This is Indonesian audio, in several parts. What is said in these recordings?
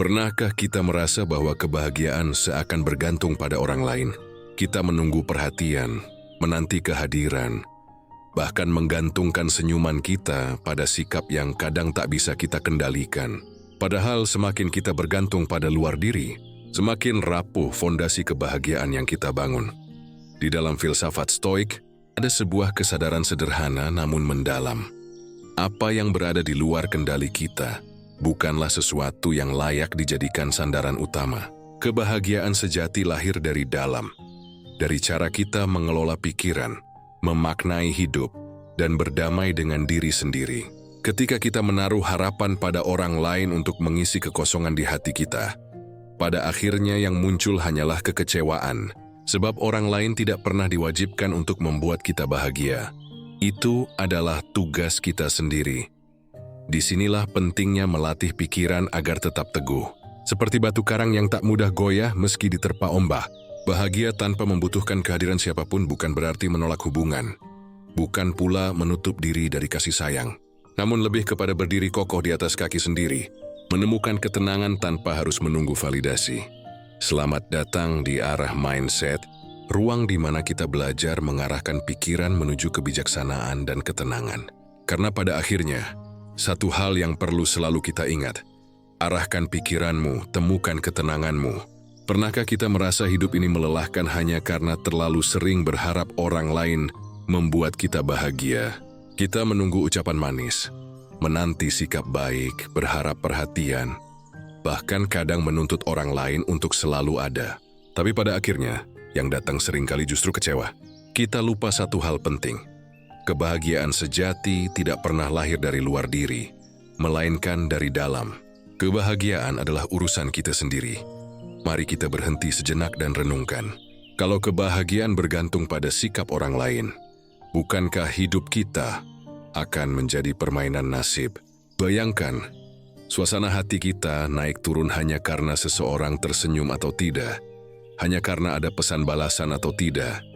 Pernahkah kita merasa bahwa kebahagiaan seakan bergantung pada orang lain? Kita menunggu perhatian, menanti kehadiran, bahkan menggantungkan senyuman kita pada sikap yang kadang tak bisa kita kendalikan. Padahal semakin kita bergantung pada luar diri, semakin rapuh fondasi kebahagiaan yang kita bangun. Di dalam filsafat Stoik, ada sebuah kesadaran sederhana namun mendalam. Apa yang berada di luar kendali kita bukanlah sesuatu yang layak dijadikan sandaran utama. Kebahagiaan sejati lahir dari dalam, dari cara kita mengelola pikiran, memaknai hidup, dan berdamai dengan diri sendiri. Ketika kita menaruh harapan pada orang lain untuk mengisi kekosongan di hati kita, pada akhirnya yang muncul hanyalah kekecewaan, sebab orang lain tidak pernah diwajibkan untuk membuat kita bahagia. Itu adalah tugas kita sendiri. Disinilah pentingnya melatih pikiran agar tetap teguh. Seperti batu karang yang tak mudah goyah meski diterpa ombak. Bahagia tanpa membutuhkan kehadiran siapapun bukan berarti menolak hubungan. Bukan pula menutup diri dari kasih sayang. Namun lebih kepada berdiri kokoh di atas kaki sendiri. Menemukan ketenangan tanpa harus menunggu validasi. Selamat datang di Arah Mindset, ruang di mana kita belajar mengarahkan pikiran menuju kebijaksanaan dan ketenangan. Karena pada akhirnya, satu hal yang perlu selalu kita ingat, arahkan pikiranmu, temukan ketenanganmu. Pernahkah kita merasa hidup ini melelahkan hanya karena terlalu sering berharap orang lain membuat kita bahagia? Kita menunggu ucapan manis, menanti sikap baik, berharap perhatian, bahkan kadang menuntut orang lain untuk selalu ada. Tapi pada akhirnya, yang datang seringkali justru kecewa. Kita lupa satu hal penting. Kebahagiaan sejati tidak pernah lahir dari luar diri, melainkan dari dalam. Kebahagiaan adalah urusan kita sendiri. Mari kita berhenti sejenak dan renungkan. Kalau kebahagiaan bergantung pada sikap orang lain, bukankah hidup kita akan menjadi permainan nasib? Bayangkan, suasana hati kita naik turun hanya karena seseorang tersenyum atau tidak, hanya karena ada pesan balasan atau tidak,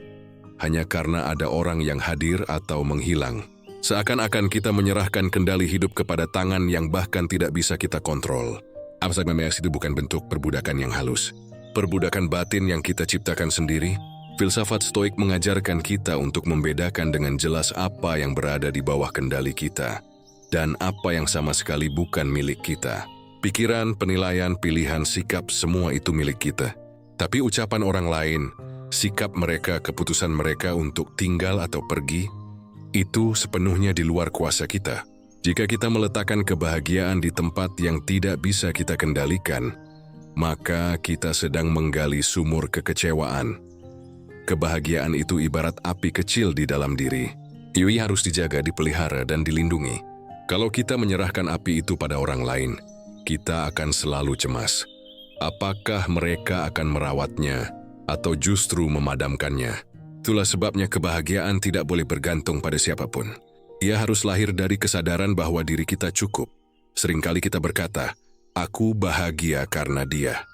hanya karena ada orang yang hadir atau menghilang. Seakan-akan kita menyerahkan kendali hidup kepada tangan yang bahkan tidak bisa kita kontrol. Abstrak memang itu bukan bentuk perbudakan yang halus. Perbudakan batin yang kita ciptakan sendiri. Filsafat Stoik mengajarkan kita untuk membedakan dengan jelas apa yang berada di bawah kendali kita dan apa yang sama sekali bukan milik kita. Pikiran, penilaian, pilihan, sikap, semua itu milik kita. Tapi ucapan orang lain, sikap mereka, keputusan mereka untuk tinggal atau pergi, itu sepenuhnya di luar kuasa kita. Jika kita meletakkan kebahagiaan di tempat yang tidak bisa kita kendalikan, maka kita sedang menggali sumur kekecewaan. Kebahagiaan itu ibarat api kecil di dalam diri. Ia harus dijaga, dipelihara, dan dilindungi. Kalau kita menyerahkan api itu pada orang lain, kita akan selalu cemas. Apakah mereka akan merawatnya atau justru memadamkannya? Itulah sebabnya kebahagiaan tidak boleh bergantung pada siapapun. Ia harus lahir dari kesadaran bahwa diri kita cukup. Seringkali kita berkata, "Aku bahagia karena dia."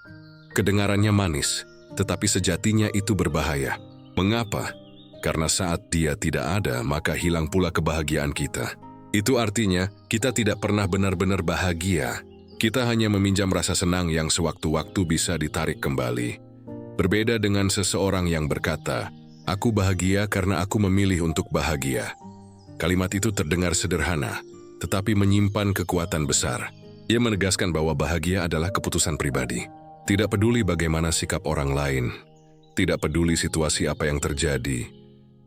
Kedengarannya manis, tetapi sejatinya itu berbahaya. Mengapa? Karena saat dia tidak ada, maka hilang pula kebahagiaan kita. Itu artinya kita tidak pernah benar-benar bahagia. Kita hanya meminjam rasa senang yang sewaktu-waktu bisa ditarik kembali. Berbeda dengan seseorang yang berkata, "Aku bahagia karena aku memilih untuk bahagia." Kalimat itu terdengar sederhana, tetapi menyimpan kekuatan besar. Ia menegaskan bahwa bahagia adalah keputusan pribadi. Tidak peduli bagaimana sikap orang lain, tidak peduli situasi apa yang terjadi,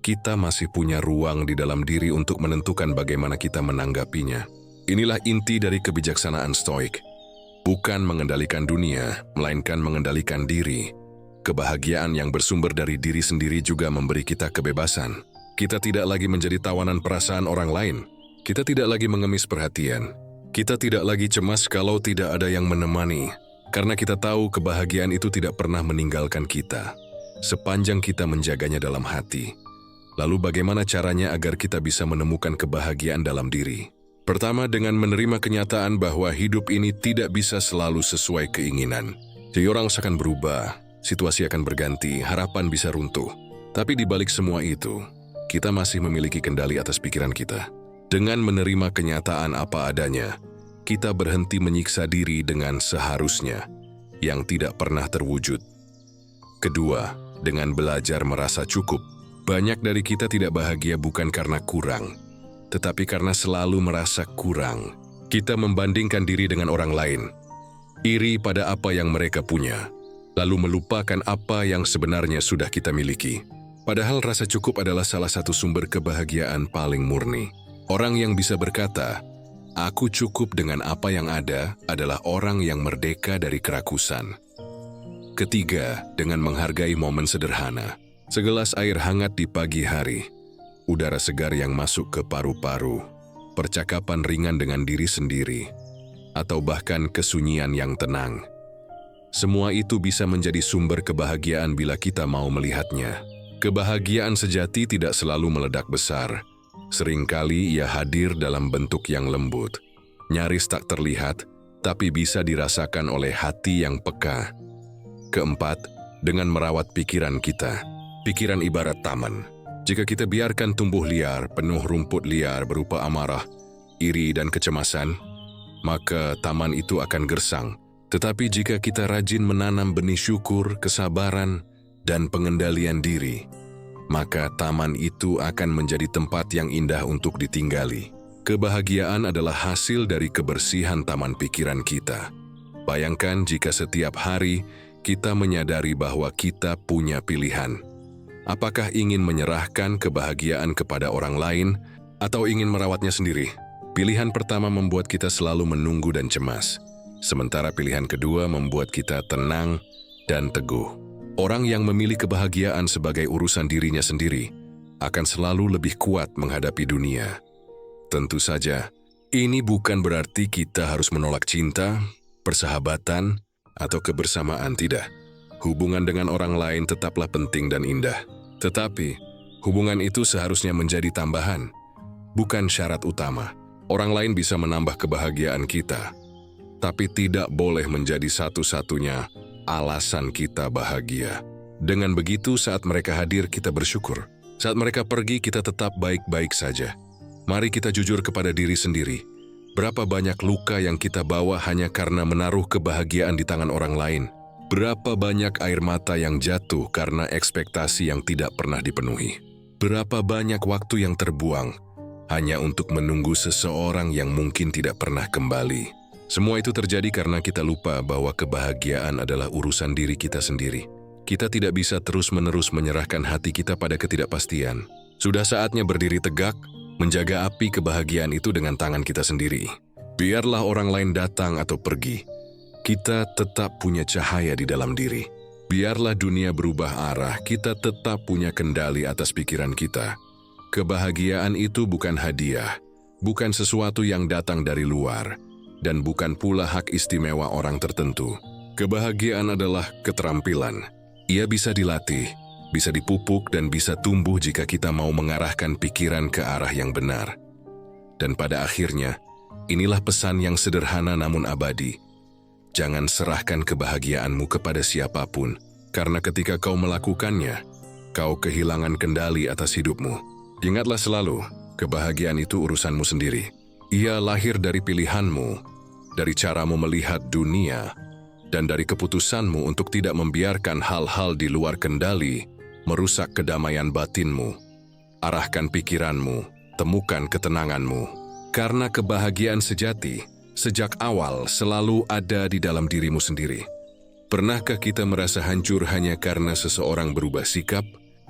kita masih punya ruang di dalam diri untuk menentukan bagaimana kita menanggapinya. Inilah inti dari kebijaksanaan Stoik. Bukan mengendalikan dunia, melainkan mengendalikan diri. Kebahagiaan yang bersumber dari diri sendiri juga memberi kita kebebasan. Kita tidak lagi menjadi tawanan perasaan orang lain. Kita tidak lagi mengemis perhatian. Kita tidak lagi cemas kalau tidak ada yang menemani. Karena kita tahu kebahagiaan itu tidak pernah meninggalkan kita, sepanjang kita menjaganya dalam hati. Lalu bagaimana caranya agar kita bisa menemukan kebahagiaan dalam diri? Pertama, dengan menerima kenyataan bahwa hidup ini tidak bisa selalu sesuai keinginan. Jadi orang akan berubah, situasi akan berganti, harapan bisa runtuh. Tapi di balik semua itu, kita masih memiliki kendali atas pikiran kita. Dengan menerima kenyataan apa adanya, kita berhenti menyiksa diri dengan seharusnya, yang tidak pernah terwujud. Kedua, dengan belajar merasa cukup. Banyak dari kita tidak bahagia bukan karena kurang, tetapi karena selalu merasa kurang. Kita membandingkan diri dengan orang lain, iri pada apa yang mereka punya, lalu melupakan apa yang sebenarnya sudah kita miliki. Padahal rasa cukup adalah salah satu sumber kebahagiaan paling murni. Orang yang bisa berkata, "Aku cukup dengan apa yang ada," adalah orang yang merdeka dari kerakusan. Ketiga, dengan menghargai momen sederhana. Segelas air hangat di pagi hari, udara segar yang masuk ke paru-paru, percakapan ringan dengan diri sendiri, atau bahkan kesunyian yang tenang. Semua itu bisa menjadi sumber kebahagiaan bila kita mau melihatnya. Kebahagiaan sejati tidak selalu meledak besar. Seringkali ia hadir dalam bentuk yang lembut, nyaris tak terlihat, tapi bisa dirasakan oleh hati yang peka. Keempat, dengan merawat pikiran kita. Pikiran ibarat taman. Jika kita biarkan tumbuh liar, penuh rumput liar berupa amarah, iri dan kecemasan, maka taman itu akan gersang. Tetapi jika kita rajin menanam benih syukur, kesabaran, dan pengendalian diri, maka taman itu akan menjadi tempat yang indah untuk ditinggali. Kebahagiaan adalah hasil dari kebersihan taman pikiran kita. Bayangkan jika setiap hari kita menyadari bahwa kita punya pilihan. Apakah ingin menyerahkan kebahagiaan kepada orang lain atau ingin merawatnya sendiri? Pilihan pertama membuat kita selalu menunggu dan cemas, sementara pilihan kedua membuat kita tenang dan teguh. Orang yang memilih kebahagiaan sebagai urusan dirinya sendiri akan selalu lebih kuat menghadapi dunia. Tentu saja, ini bukan berarti kita harus menolak cinta, persahabatan, atau kebersamaan, tidak. Hubungan dengan orang lain tetaplah penting dan indah. Tetapi, hubungan itu seharusnya menjadi tambahan, bukan syarat utama. Orang lain bisa menambah kebahagiaan kita, tapi tidak boleh menjadi satu-satunya alasan kita bahagia. Dengan begitu, saat mereka hadir, kita bersyukur. Saat mereka pergi, kita tetap baik-baik saja. Mari kita jujur kepada diri sendiri. Berapa banyak luka yang kita bawa hanya karena menaruh kebahagiaan di tangan orang lain? Berapa banyak air mata yang jatuh karena ekspektasi yang tidak pernah dipenuhi? Berapa banyak waktu yang terbuang hanya untuk menunggu seseorang yang mungkin tidak pernah kembali? Semua itu terjadi karena kita lupa bahwa kebahagiaan adalah urusan diri kita sendiri. Kita tidak bisa terus-menerus menyerahkan hati kita pada ketidakpastian. Sudah saatnya berdiri tegak, menjaga api kebahagiaan itu dengan tangan kita sendiri. Biarlah orang lain datang atau pergi, kita tetap punya cahaya di dalam diri. Biarlah dunia berubah arah, kita tetap punya kendali atas pikiran kita. Kebahagiaan itu bukan hadiah, bukan sesuatu yang datang dari luar, dan bukan pula hak istimewa orang tertentu. Kebahagiaan adalah keterampilan. Ia bisa dilatih, bisa dipupuk, dan bisa tumbuh jika kita mau mengarahkan pikiran ke arah yang benar. Dan pada akhirnya, inilah pesan yang sederhana namun abadi. Jangan serahkan kebahagiaanmu kepada siapapun, karena ketika kau melakukannya, kau kehilangan kendali atas hidupmu. Ingatlah selalu, kebahagiaan itu urusanmu sendiri. Ia lahir dari pilihanmu, dari caramu melihat dunia, dan dari keputusanmu untuk tidak membiarkan hal-hal di luar kendali merusak kedamaian batinmu. Arahkan pikiranmu, temukan ketenanganmu, karena kebahagiaan sejati sejak awal selalu ada di dalam dirimu sendiri. Pernahkah kita merasa hancur hanya karena seseorang berubah sikap?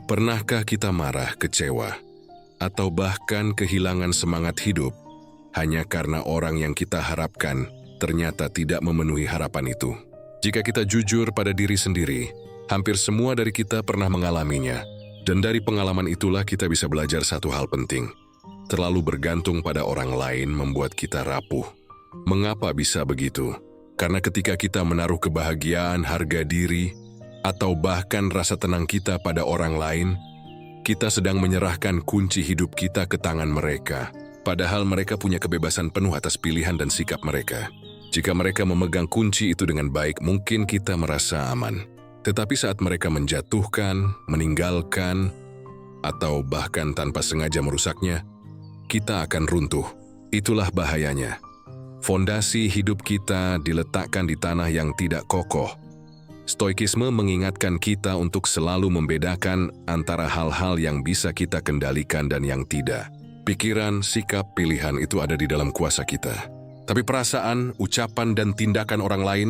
Pernahkah kita marah, kecewa, atau bahkan kehilangan semangat hidup hanya karena orang yang kita harapkan ternyata tidak memenuhi harapan itu? Jika kita jujur pada diri sendiri, hampir semua dari kita pernah mengalaminya. Dan dari pengalaman itulah kita bisa belajar satu hal penting. Terlalu bergantung pada orang lain membuat kita rapuh. Mengapa bisa begitu? Karena ketika kita menaruh kebahagiaan, harga diri, atau bahkan rasa tenang kita pada orang lain, kita sedang menyerahkan kunci hidup kita ke tangan mereka. Padahal mereka punya kebebasan penuh atas pilihan dan sikap mereka. Jika mereka memegang kunci itu dengan baik, mungkin kita merasa aman. Tetapi saat mereka menjatuhkan, meninggalkan, atau bahkan tanpa sengaja merusaknya, kita akan runtuh. Itulah bahayanya. Fondasi hidup kita diletakkan di tanah yang tidak kokoh. Stoikisme mengingatkan kita untuk selalu membedakan antara hal-hal yang bisa kita kendalikan dan yang tidak. Pikiran, sikap, pilihan itu ada di dalam kuasa kita. Tapi perasaan, ucapan, dan tindakan orang lain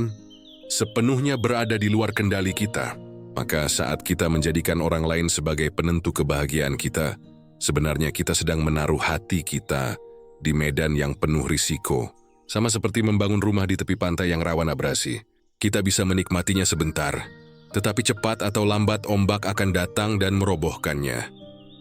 sepenuhnya berada di luar kendali kita. Maka saat kita menjadikan orang lain sebagai penentu kebahagiaan kita, sebenarnya kita sedang menaruh hati kita di medan yang penuh risiko. Sama seperti membangun rumah di tepi pantai yang rawan abrasi. Kita bisa menikmatinya sebentar, tetapi cepat atau lambat ombak akan datang dan merobohkannya.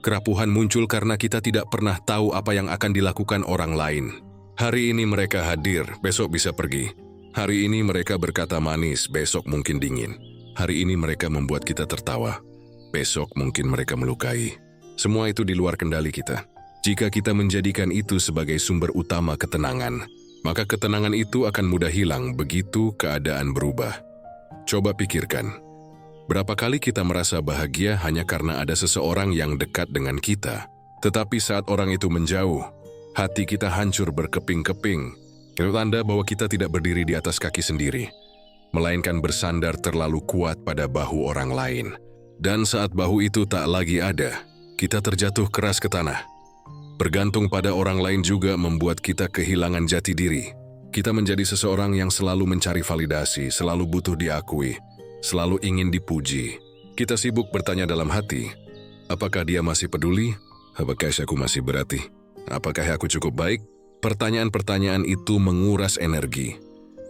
Kerapuhan muncul karena kita tidak pernah tahu apa yang akan dilakukan orang lain. Hari ini mereka hadir, besok bisa pergi. Hari ini mereka berkata manis, besok mungkin dingin. Hari ini mereka membuat kita tertawa, besok mungkin mereka melukai. Semua itu di luar kendali kita. Jika kita menjadikan itu sebagai sumber utama ketenangan, maka ketenangan itu akan mudah hilang begitu keadaan berubah. Coba pikirkan, berapa kali kita merasa bahagia hanya karena ada seseorang yang dekat dengan kita, tetapi saat orang itu menjauh, hati kita hancur berkeping-keping. Itu tanda bahwa kita tidak berdiri di atas kaki sendiri, melainkan bersandar terlalu kuat pada bahu orang lain. Dan saat bahu itu tak lagi ada, kita terjatuh keras ke tanah. Bergantung pada orang lain juga membuat kita kehilangan jati diri. Kita menjadi seseorang yang selalu mencari validasi, selalu butuh diakui, selalu ingin dipuji. Kita sibuk bertanya dalam hati, apakah dia masih peduli? Apakah aku masih berarti? Apakah aku cukup baik? Pertanyaan-pertanyaan itu menguras energi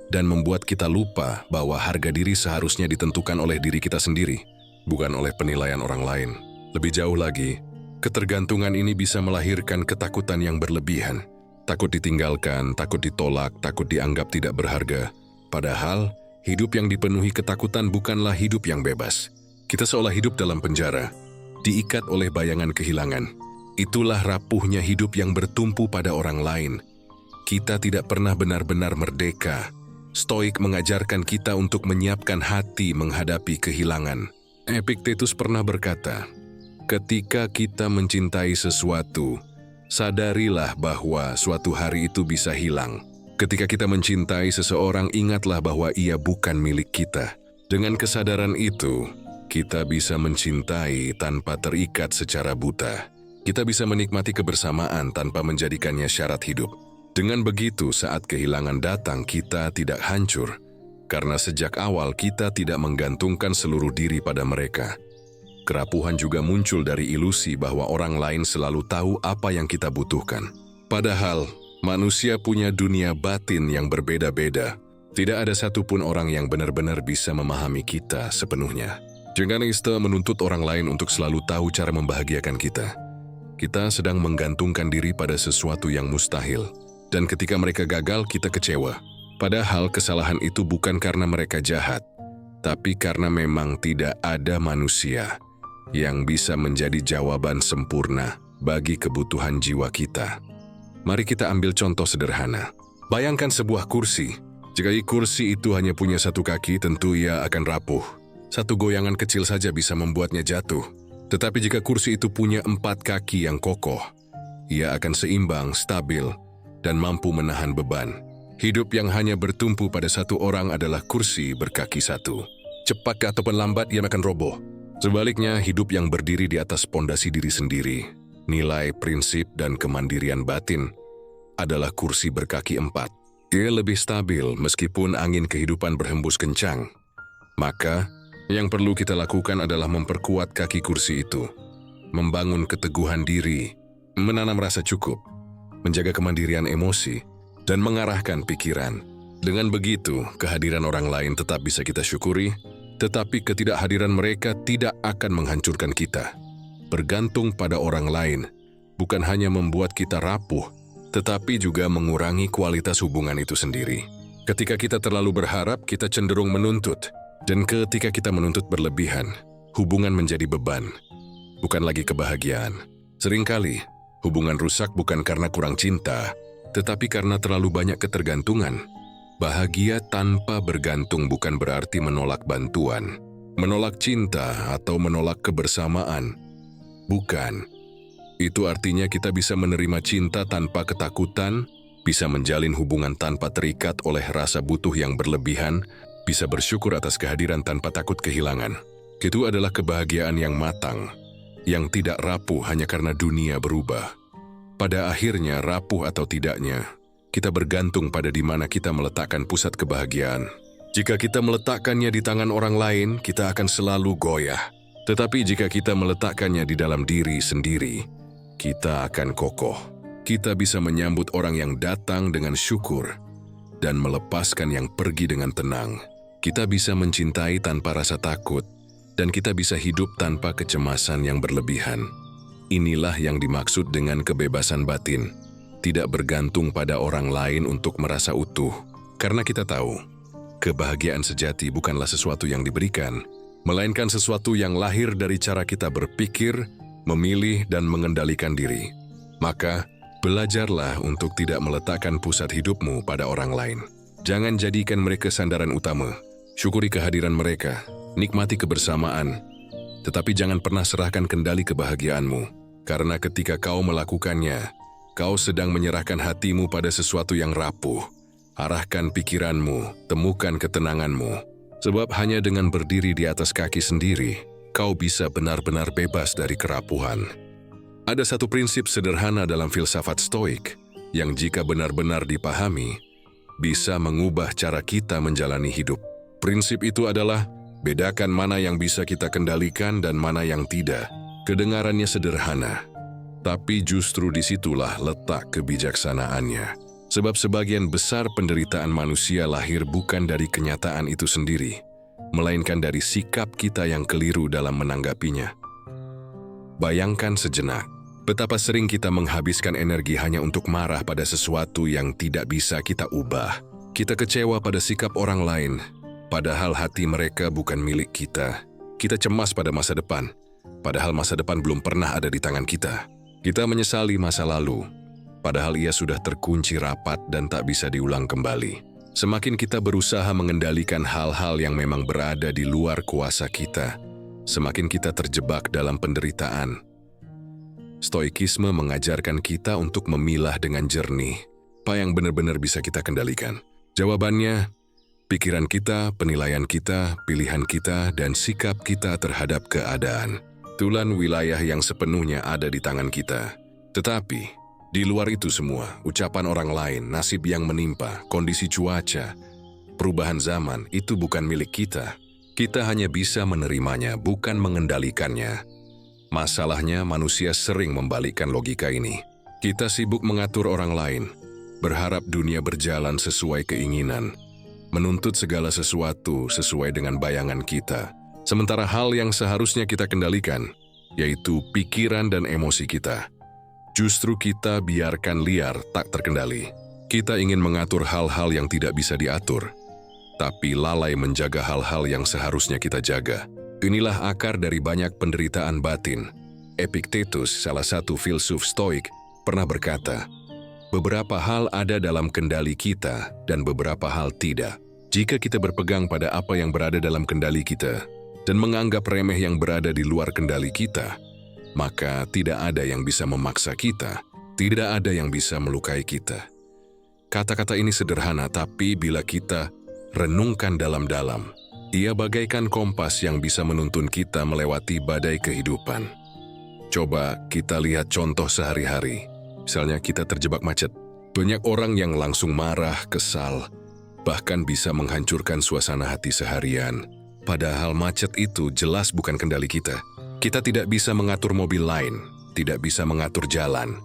dan membuat kita lupa bahwa harga diri seharusnya ditentukan oleh diri kita sendiri, bukan oleh penilaian orang lain. Lebih jauh lagi, ketergantungan ini bisa melahirkan ketakutan yang berlebihan. Takut ditinggalkan, takut ditolak, takut dianggap tidak berharga. Padahal, hidup yang dipenuhi ketakutan bukanlah hidup yang bebas. Kita seolah hidup dalam penjara, diikat oleh bayangan kehilangan. Itulah rapuhnya hidup yang bertumpu pada orang lain. Kita tidak pernah benar-benar merdeka. Stoik mengajarkan kita untuk menyiapkan hati menghadapi kehilangan. Epictetus pernah berkata, ketika kita mencintai sesuatu, sadarilah bahwa suatu hari itu bisa hilang. Ketika kita mencintai seseorang, ingatlah bahwa ia bukan milik kita. Dengan kesadaran itu, kita bisa mencintai tanpa terikat secara buta. Kita bisa menikmati kebersamaan tanpa menjadikannya syarat hidup. Dengan begitu, saat kehilangan datang, kita tidak hancur. Karena sejak awal kita tidak menggantungkan seluruh diri pada mereka. Kerapuhan juga muncul dari ilusi bahwa orang lain selalu tahu apa yang kita butuhkan. Padahal, manusia punya dunia batin yang berbeda-beda. Tidak ada satupun orang yang benar-benar bisa memahami kita sepenuhnya. Jangan ista menuntut orang lain untuk selalu tahu cara membahagiakan kita. Kita sedang menggantungkan diri pada sesuatu yang mustahil. Dan ketika mereka gagal, kita kecewa. Padahal kesalahan itu bukan karena mereka jahat, tapi karena memang tidak ada manusia yang bisa menjadi jawaban sempurna bagi kebutuhan jiwa kita. Mari kita ambil contoh sederhana. Bayangkan sebuah kursi. Jika kursi itu hanya punya satu kaki, tentu ia akan rapuh. Satu goyangan kecil saja bisa membuatnya jatuh. Tetapi jika kursi itu punya 4 kaki yang kokoh, ia akan seimbang, stabil, dan mampu menahan beban. Hidup yang hanya bertumpu pada satu orang adalah kursi berkaki satu. Cepat ataupun lambat ia akan roboh. Sebaliknya, hidup yang berdiri di atas pondasi diri sendiri, nilai, prinsip, dan kemandirian batin adalah kursi berkaki 4. Ia lebih stabil meskipun angin kehidupan berhembus kencang. Maka, yang perlu kita lakukan adalah memperkuat kaki kursi itu, membangun keteguhan diri, menanam rasa cukup, menjaga kemandirian emosi, dan mengarahkan pikiran. Dengan begitu, kehadiran orang lain tetap bisa kita syukuri, tetapi ketidakhadiran mereka tidak akan menghancurkan kita. Bergantung pada orang lain bukan hanya membuat kita rapuh, tetapi juga mengurangi kualitas hubungan itu sendiri. Ketika kita terlalu berharap, kita cenderung menuntut. Dan ketika kita menuntut berlebihan, hubungan menjadi beban, bukan lagi kebahagiaan. Seringkali, hubungan rusak bukan karena kurang cinta, tetapi karena terlalu banyak ketergantungan. Bahagia tanpa bergantung bukan berarti menolak bantuan, menolak cinta, atau menolak kebersamaan. Bukan. Itu artinya kita bisa menerima cinta tanpa ketakutan, bisa menjalin hubungan tanpa terikat oleh rasa butuh yang berlebihan, bisa bersyukur atas kehadiran tanpa takut kehilangan. Itu adalah kebahagiaan yang matang, yang tidak rapuh hanya karena dunia berubah. Pada akhirnya, rapuh atau tidaknya, kita bergantung pada di mana kita meletakkan pusat kebahagiaan. Jika kita meletakkannya di tangan orang lain, kita akan selalu goyah. Tetapi jika kita meletakkannya di dalam diri sendiri, kita akan kokoh. Kita bisa menyambut orang yang datang dengan syukur dan melepaskan yang pergi dengan tenang. Kita bisa mencintai tanpa rasa takut, dan kita bisa hidup tanpa kecemasan yang berlebihan. Inilah yang dimaksud dengan kebebasan batin, tidak bergantung pada orang lain untuk merasa utuh. Karena kita tahu, kebahagiaan sejati bukanlah sesuatu yang diberikan, melainkan sesuatu yang lahir dari cara kita berpikir, memilih, dan mengendalikan diri. Maka, belajarlah untuk tidak meletakkan pusat hidupmu pada orang lain. Jangan jadikan mereka sandaran utama. Syukuri kehadiran mereka, nikmati kebersamaan, tetapi jangan pernah serahkan kendali kebahagiaanmu. Karena ketika kau melakukannya, kau sedang menyerahkan hatimu pada sesuatu yang rapuh. Arahkan pikiranmu, temukan ketenanganmu. Sebab hanya dengan berdiri di atas kaki sendiri, kau bisa benar-benar bebas dari kerapuhan. Ada satu prinsip sederhana dalam filsafat Stoik yang jika benar-benar dipahami, bisa mengubah cara kita menjalani hidup. Prinsip itu adalah bedakan mana yang bisa kita kendalikan dan mana yang tidak. Kedengarannya sederhana, tapi justru disitulah letak kebijaksanaannya. Sebab sebagian besar penderitaan manusia lahir bukan dari kenyataan itu sendiri, melainkan dari sikap kita yang keliru dalam menanggapinya. Bayangkan sejenak, betapa sering kita menghabiskan energi hanya untuk marah pada sesuatu yang tidak bisa kita ubah. Kita kecewa pada sikap orang lain, padahal hati mereka bukan milik kita. Kita cemas pada masa depan, padahal masa depan belum pernah ada di tangan kita. Kita menyesali masa lalu, padahal ia sudah terkunci rapat dan tak bisa diulang kembali. Semakin kita berusaha mengendalikan hal-hal yang memang berada di luar kuasa kita, semakin kita terjebak dalam penderitaan. Stoikisme mengajarkan kita untuk memilah dengan jernih apa yang benar-benar bisa kita kendalikan. Jawabannya, pikiran kita, penilaian kita, pilihan kita, dan sikap kita terhadap keadaan. Tulan wilayah yang sepenuhnya ada di tangan kita. Tetapi, di luar itu semua, ucapan orang lain, nasib yang menimpa, kondisi cuaca, perubahan zaman, itu bukan milik kita. Kita hanya bisa menerimanya, bukan mengendalikannya. Masalahnya, manusia sering membalikkan logika ini. Kita sibuk mengatur orang lain, berharap dunia berjalan sesuai keinginan, menuntut segala sesuatu sesuai dengan bayangan kita. Sementara hal yang seharusnya kita kendalikan, yaitu pikiran dan emosi kita, justru kita biarkan liar tak terkendali. Kita ingin mengatur hal-hal yang tidak bisa diatur, tapi lalai menjaga hal-hal yang seharusnya kita jaga. Inilah akar dari banyak penderitaan batin. Epictetus, salah satu filsuf Stoik, pernah berkata, beberapa hal ada dalam kendali kita dan beberapa hal tidak. Jika kita berpegang pada apa yang berada dalam kendali kita dan menganggap remeh yang berada di luar kendali kita, maka tidak ada yang bisa memaksa kita, tidak ada yang bisa melukai kita. Kata-kata ini sederhana, tapi bila kita renungkan dalam-dalam, ia bagaikan kompas yang bisa menuntun kita melewati badai kehidupan. Coba kita lihat contoh sehari-hari. Misalnya kita terjebak macet. Banyak orang yang langsung marah, kesal, bahkan bisa menghancurkan suasana hati seharian. Padahal macet itu jelas bukan kendali kita. Kita tidak bisa mengatur mobil lain, tidak bisa mengatur jalan,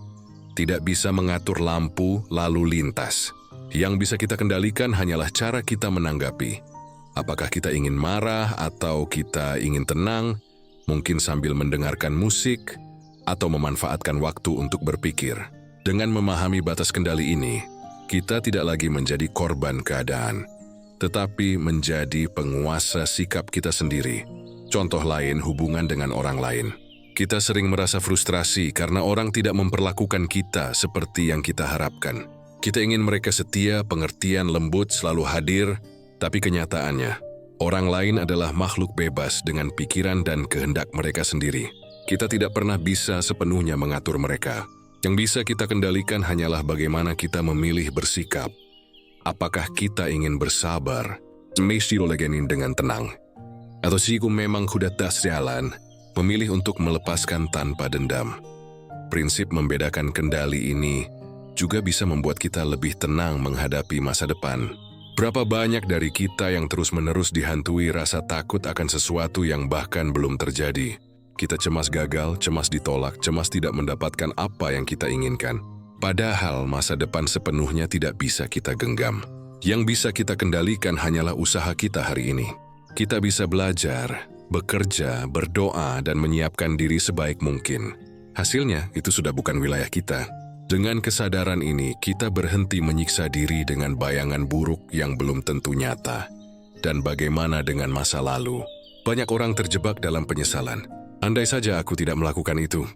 tidak bisa mengatur lampu lalu lintas. Yang bisa kita kendalikan hanyalah cara kita menanggapi. Apakah kita ingin marah atau kita ingin tenang, mungkin sambil mendengarkan musik, atau memanfaatkan waktu untuk berpikir. Dengan memahami batas kendali ini, kita tidak lagi menjadi korban keadaan, tetapi menjadi penguasa sikap kita sendiri. Contoh lain, hubungan dengan orang lain. Kita sering merasa frustrasi karena orang tidak memperlakukan kita seperti yang kita harapkan. Kita ingin mereka setia, pengertian, lembut, selalu hadir, tapi kenyataannya, orang lain adalah makhluk bebas dengan pikiran dan kehendak mereka sendiri. Kita tidak pernah bisa sepenuhnya mengatur mereka. Yang bisa kita kendalikan hanyalah bagaimana kita memilih bersikap. Apakah kita ingin bersabar, mestirolegenin dengan tenang, atau siku memang sudah tas jalan, memilih untuk melepaskan tanpa dendam. Prinsip membedakan kendali ini juga bisa membuat kita lebih tenang menghadapi masa depan. Berapa banyak dari kita yang terus-menerus dihantui rasa takut akan sesuatu yang bahkan belum terjadi. Kita cemas gagal, cemas ditolak, cemas tidak mendapatkan apa yang kita inginkan. Padahal masa depan sepenuhnya tidak bisa kita genggam. Yang bisa kita kendalikan hanyalah usaha kita hari ini. Kita bisa belajar, bekerja, berdoa, dan menyiapkan diri sebaik mungkin. Hasilnya itu sudah bukan wilayah kita. Dengan kesadaran ini, kita berhenti menyiksa diri dengan bayangan buruk yang belum tentu nyata. Dan bagaimana dengan masa lalu? Banyak orang terjebak dalam penyesalan. Andai saja aku tidak melakukan itu.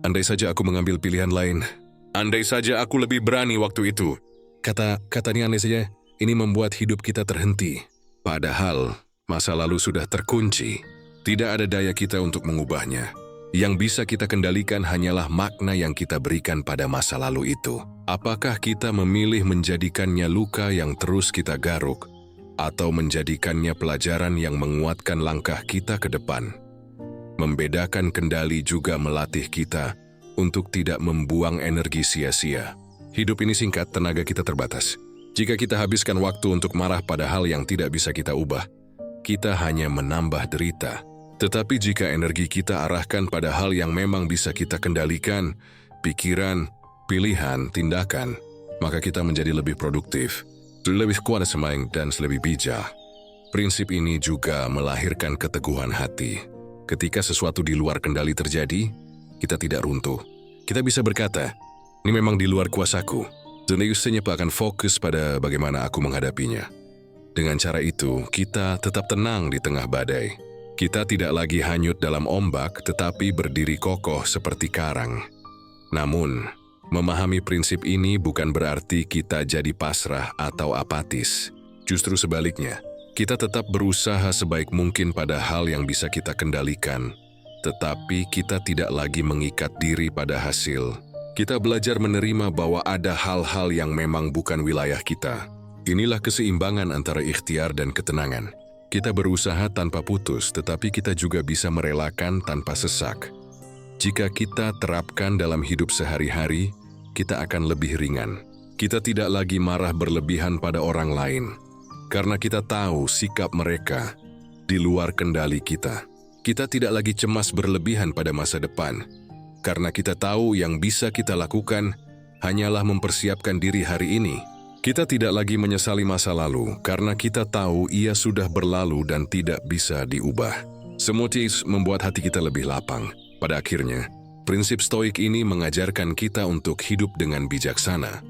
Andai saja aku mengambil pilihan lain. Andai saja aku lebih berani waktu itu. Katanya andai saja, ini membuat hidup kita terhenti. Padahal, masa lalu sudah terkunci. Tidak ada daya kita untuk mengubahnya. Yang bisa kita kendalikan hanyalah makna yang kita berikan pada masa lalu itu. Apakah kita memilih menjadikannya luka yang terus kita garuk, atau menjadikannya pelajaran yang menguatkan langkah kita ke depan? Membedakan kendali juga melatih kita untuk tidak membuang energi sia-sia. Hidup ini singkat, tenaga kita terbatas. Jika kita habiskan waktu untuk marah pada hal yang tidak bisa kita ubah, kita hanya menambah derita. Tetapi jika energi kita arahkan pada hal yang memang bisa kita kendalikan, pikiran, pilihan, tindakan, maka kita menjadi lebih produktif, lebih kuat semangat dan lebih bijak. Prinsip ini juga melahirkan keteguhan hati. Ketika sesuatu di luar kendali terjadi, kita tidak runtuh. Kita bisa berkata, ini memang di luar kuasaku, dan saya akan fokus pada bagaimana aku menghadapinya. Dengan cara itu, kita tetap tenang di tengah badai. Kita tidak lagi hanyut dalam ombak, tetapi berdiri kokoh seperti karang. Namun, memahami prinsip ini bukan berarti kita jadi pasrah atau apatis. Justru sebaliknya, kita tetap berusaha sebaik mungkin pada hal yang bisa kita kendalikan, tetapi kita tidak lagi mengikat diri pada hasil. Kita belajar menerima bahwa ada hal-hal yang memang bukan wilayah kita. Inilah keseimbangan antara ikhtiar dan ketenangan. Kita berusaha tanpa putus, tetapi kita juga bisa merelakan tanpa sesak. Jika kita terapkan dalam hidup sehari-hari, kita akan lebih ringan. Kita tidak lagi marah berlebihan pada orang lain, karena kita tahu sikap mereka di luar kendali kita. Kita tidak lagi cemas berlebihan pada masa depan, karena kita tahu yang bisa kita lakukan hanyalah mempersiapkan diri hari ini. Kita tidak lagi menyesali masa lalu karena kita tahu ia sudah berlalu dan tidak bisa diubah. Semua itu membuat hati kita lebih lapang. Pada akhirnya, prinsip stoik ini mengajarkan kita untuk hidup dengan bijaksana,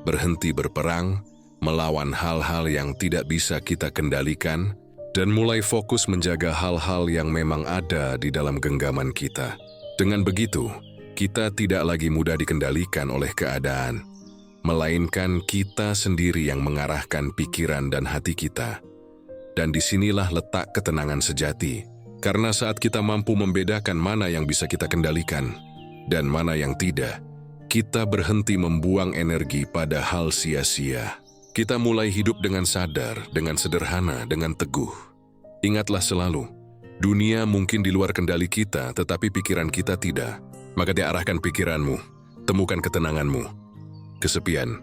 berhenti berperang, melawan hal-hal yang tidak bisa kita kendalikan, dan mulai fokus menjaga hal-hal yang memang ada di dalam genggaman kita. Dengan begitu, kita tidak lagi mudah dikendalikan oleh keadaan, melainkan kita sendiri yang mengarahkan pikiran dan hati kita. Dan disinilah letak ketenangan sejati, karena saat kita mampu membedakan mana yang bisa kita kendalikan dan mana yang tidak, kita berhenti membuang energi pada hal sia-sia. Kita mulai hidup dengan sadar, dengan sederhana, dengan teguh. Ingatlah selalu, dunia mungkin di luar kendali kita, tetapi pikiran kita tidak. Maka diarahkan pikiranmu, temukan ketenanganmu. Kesepian,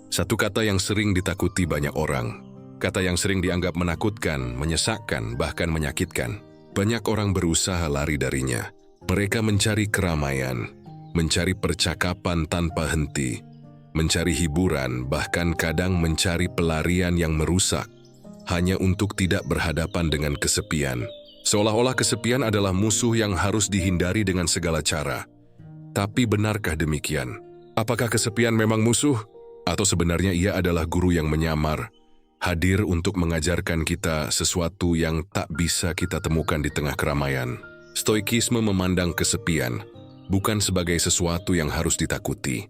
satu kata yang sering ditakuti banyak orang. Kata yang sering dianggap menakutkan, menyesakkan, bahkan menyakitkan. Banyak orang berusaha lari darinya. Mereka mencari keramaian, mencari percakapan tanpa henti, mencari hiburan, bahkan kadang mencari pelarian yang merusak, hanya untuk tidak berhadapan dengan kesepian. Seolah-olah kesepian adalah musuh yang harus dihindari dengan segala cara. Tapi benarkah demikian? Apakah kesepian memang musuh? Atau sebenarnya ia adalah guru yang menyamar, hadir untuk mengajarkan kita sesuatu yang tak bisa kita temukan di tengah keramaian? Stoikisme memandang kesepian bukan sebagai sesuatu yang harus ditakuti,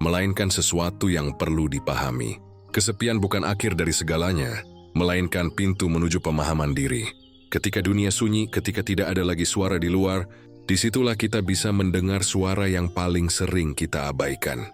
melainkan sesuatu yang perlu dipahami. Kesepian bukan akhir dari segalanya, melainkan pintu menuju pemahaman diri. Ketika dunia sunyi, ketika tidak ada lagi suara di luar, Disitulah kita bisa mendengar suara yang paling sering kita abaikan.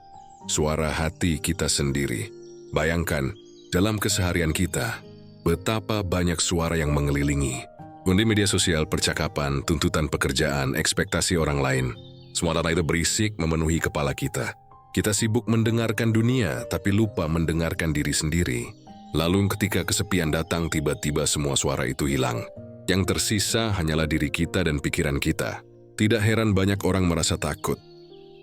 Suara hati kita sendiri. Bayangkan, dalam keseharian kita, betapa banyak suara yang mengelilingi. Di media sosial, percakapan, tuntutan pekerjaan, ekspektasi orang lain. Semua data itu berisik memenuhi kepala kita. Kita sibuk mendengarkan dunia, tapi lupa mendengarkan diri sendiri. Lalu ketika kesepian datang, tiba-tiba semua suara itu hilang. Yang tersisa hanyalah diri kita dan pikiran kita. Tidak heran banyak orang merasa takut.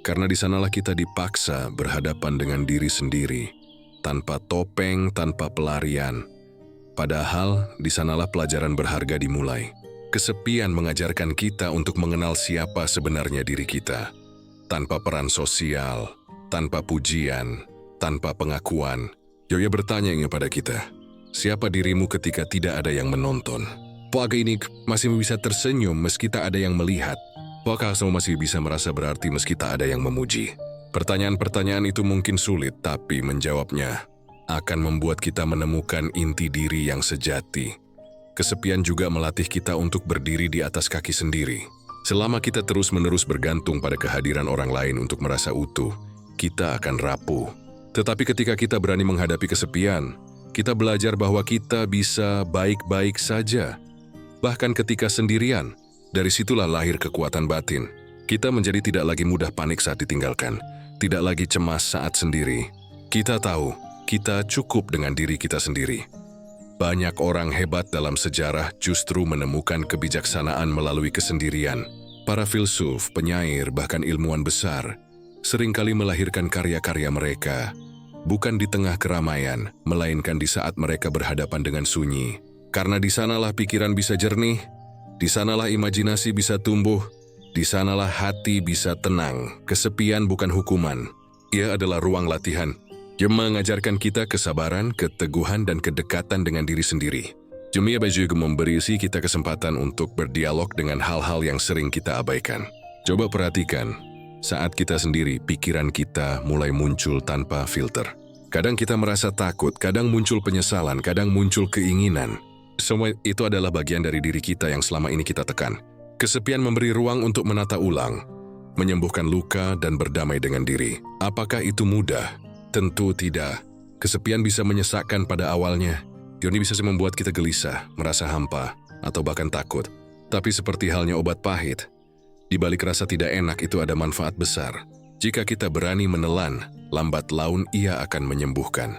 Karena di sanalah kita dipaksa berhadapan dengan diri sendiri. Tanpa topeng, tanpa pelarian. Padahal, di sanalah pelajaran berharga dimulai. Kesepian mengajarkan kita untuk mengenal siapa sebenarnya diri kita. Tanpa peran sosial, tanpa pujian, tanpa pengakuan. Yoya bertanya kepada kita, siapa dirimu ketika tidak ada yang menonton? Apakah ini masih bisa tersenyum meski tak ada yang melihat? Apakah kamu masih bisa merasa berarti meski tak ada yang memuji? Pertanyaan-pertanyaan itu mungkin sulit, tapi menjawabnya akan membuat kita menemukan inti diri yang sejati. Kesepian juga melatih kita untuk berdiri di atas kaki sendiri. Selama kita terus-menerus bergantung pada kehadiran orang lain untuk merasa utuh, kita akan rapuh. Tetapi ketika kita berani menghadapi kesepian, kita belajar bahwa kita bisa baik-baik saja. Bahkan ketika sendirian, dari situlah lahir kekuatan batin. Kita menjadi tidak lagi mudah panik saat ditinggalkan, tidak lagi cemas saat sendiri. Kita tahu, kita cukup dengan diri kita sendiri. Banyak orang hebat dalam sejarah justru menemukan kebijaksanaan melalui kesendirian. Para filsuf, penyair, bahkan ilmuwan besar seringkali melahirkan karya-karya mereka bukan di tengah keramaian, melainkan di saat mereka berhadapan dengan sunyi. Karena di sanalah pikiran bisa jernih, di sanalah imajinasi bisa tumbuh, di sanalah hati bisa tenang. Kesepian bukan hukuman, ia adalah ruang latihan yang mengajarkan kita kesabaran, keteguhan, dan kedekatan dengan diri sendiri. Jumia juga memberi kita kesempatan untuk berdialog dengan hal-hal yang sering kita abaikan. Coba perhatikan, saat kita sendiri, pikiran kita mulai muncul tanpa filter. Kadang kita merasa takut, kadang muncul penyesalan, kadang muncul keinginan. Semua itu adalah bagian dari diri kita yang selama ini kita tekan. Kesepian memberi ruang untuk menata ulang, menyembuhkan luka, dan berdamai dengan diri. Apakah itu mudah? Tentu tidak. Kesepian bisa menyesakkan pada awalnya. Ini bisa membuat kita gelisah, merasa hampa, atau bahkan takut. Tapi seperti halnya obat pahit, di balik rasa tidak enak itu ada manfaat besar. Jika kita berani menelan, lambat laun ia akan menyembuhkan.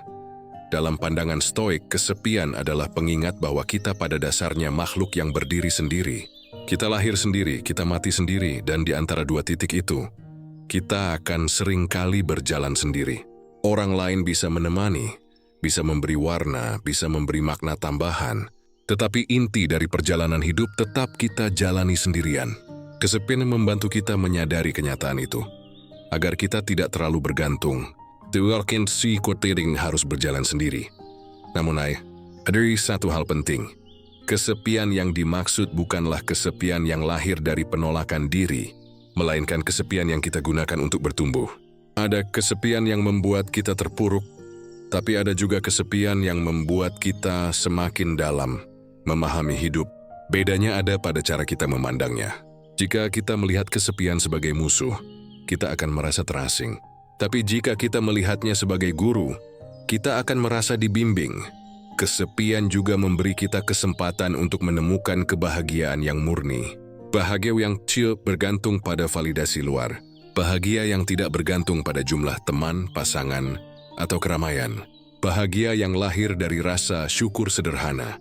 Dalam pandangan Stoik, kesepian adalah pengingat bahwa kita pada dasarnya makhluk yang berdiri sendiri. Kita lahir sendiri, kita mati sendiri, dan di antara dua titik itu, kita akan seringkali berjalan sendiri. Orang lain bisa menemani, bisa memberi warna, bisa memberi makna tambahan, tetapi inti dari perjalanan hidup tetap kita jalani sendirian. Kesepian membantu kita menyadari kenyataan itu, agar kita tidak terlalu bergantung. Walking quoting harus berjalan sendiri. Namun ada satu hal penting. Kesepian yang dimaksud bukanlah kesepian yang lahir dari penolakan diri, melainkan kesepian yang kita gunakan untuk bertumbuh. Ada kesepian yang membuat kita terpuruk, tapi ada juga kesepian yang membuat kita semakin dalam memahami hidup. Bedanya ada pada cara kita memandangnya. Jika kita melihat kesepian sebagai musuh, kita akan merasa terasing. Tapi jika kita melihatnya sebagai guru, kita akan merasa dibimbing. Kesepian juga memberi kita kesempatan untuk menemukan kebahagiaan yang murni. Bahagia yang kecil bergantung pada validasi luar. Bahagia yang tidak bergantung pada jumlah teman, pasangan, atau keramaian. Bahagia yang lahir dari rasa syukur sederhana.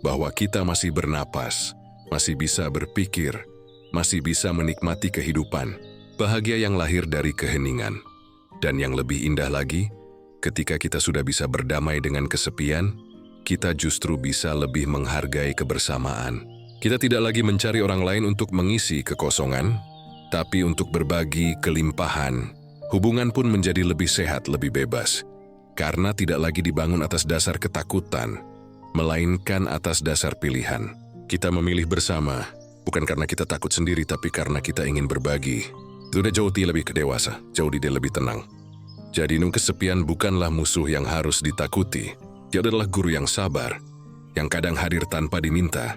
Bahwa kita masih bernapas, masih bisa berpikir, masih bisa menikmati kehidupan. Bahagia yang lahir dari keheningan. Dan yang lebih indah lagi, ketika kita sudah bisa berdamai dengan kesepian, kita justru bisa lebih menghargai kebersamaan. Kita tidak lagi mencari orang lain untuk mengisi kekosongan, tapi untuk berbagi kelimpahan. Hubungan pun menjadi lebih sehat, lebih bebas. Karena tidak lagi dibangun atas dasar ketakutan, melainkan atas dasar pilihan. Kita memilih bersama, bukan karena kita takut sendiri, tapi karena kita ingin berbagi. Sudah jauh lebih dewasa, jauh lebih tenang. Jadi kesepian bukanlah musuh yang harus ditakuti. Dia adalah guru yang sabar, yang kadang hadir tanpa diminta,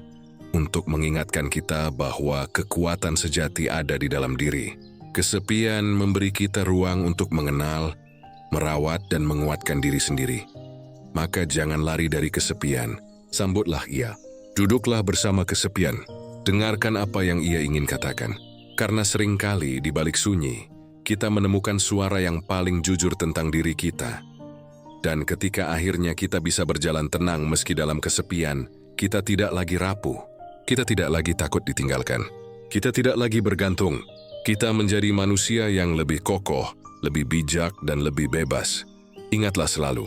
untuk mengingatkan kita bahwa kekuatan sejati ada di dalam diri. Kesepian memberi kita ruang untuk mengenal, merawat, dan menguatkan diri sendiri. Maka jangan lari dari kesepian, sambutlah ia. Duduklah bersama kesepian, dengarkan apa yang ia ingin katakan. Karena seringkali di balik sunyi, kita menemukan suara yang paling jujur tentang diri kita. Dan ketika akhirnya kita bisa berjalan tenang meski dalam kesepian, kita tidak lagi rapuh, kita tidak lagi takut ditinggalkan, kita tidak lagi bergantung. Kita menjadi manusia yang lebih kokoh, lebih bijak, dan lebih bebas. Ingatlah selalu,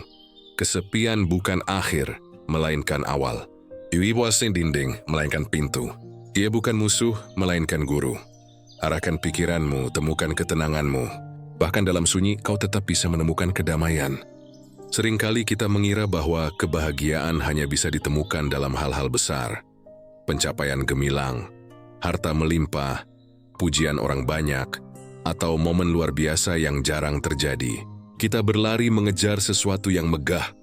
kesepian bukan akhir, melainkan awal. Ibu bukan dinding, melainkan pintu. Dia bukan musuh, melainkan guru. Arahkan pikiranmu, temukan ketenanganmu. Bahkan dalam sunyi, kau tetap bisa menemukan kedamaian. Seringkali kita mengira bahwa kebahagiaan hanya bisa ditemukan dalam hal-hal besar. Pencapaian gemilang, harta melimpah, pujian orang banyak, atau momen luar biasa yang jarang terjadi. Kita berlari mengejar sesuatu yang megah,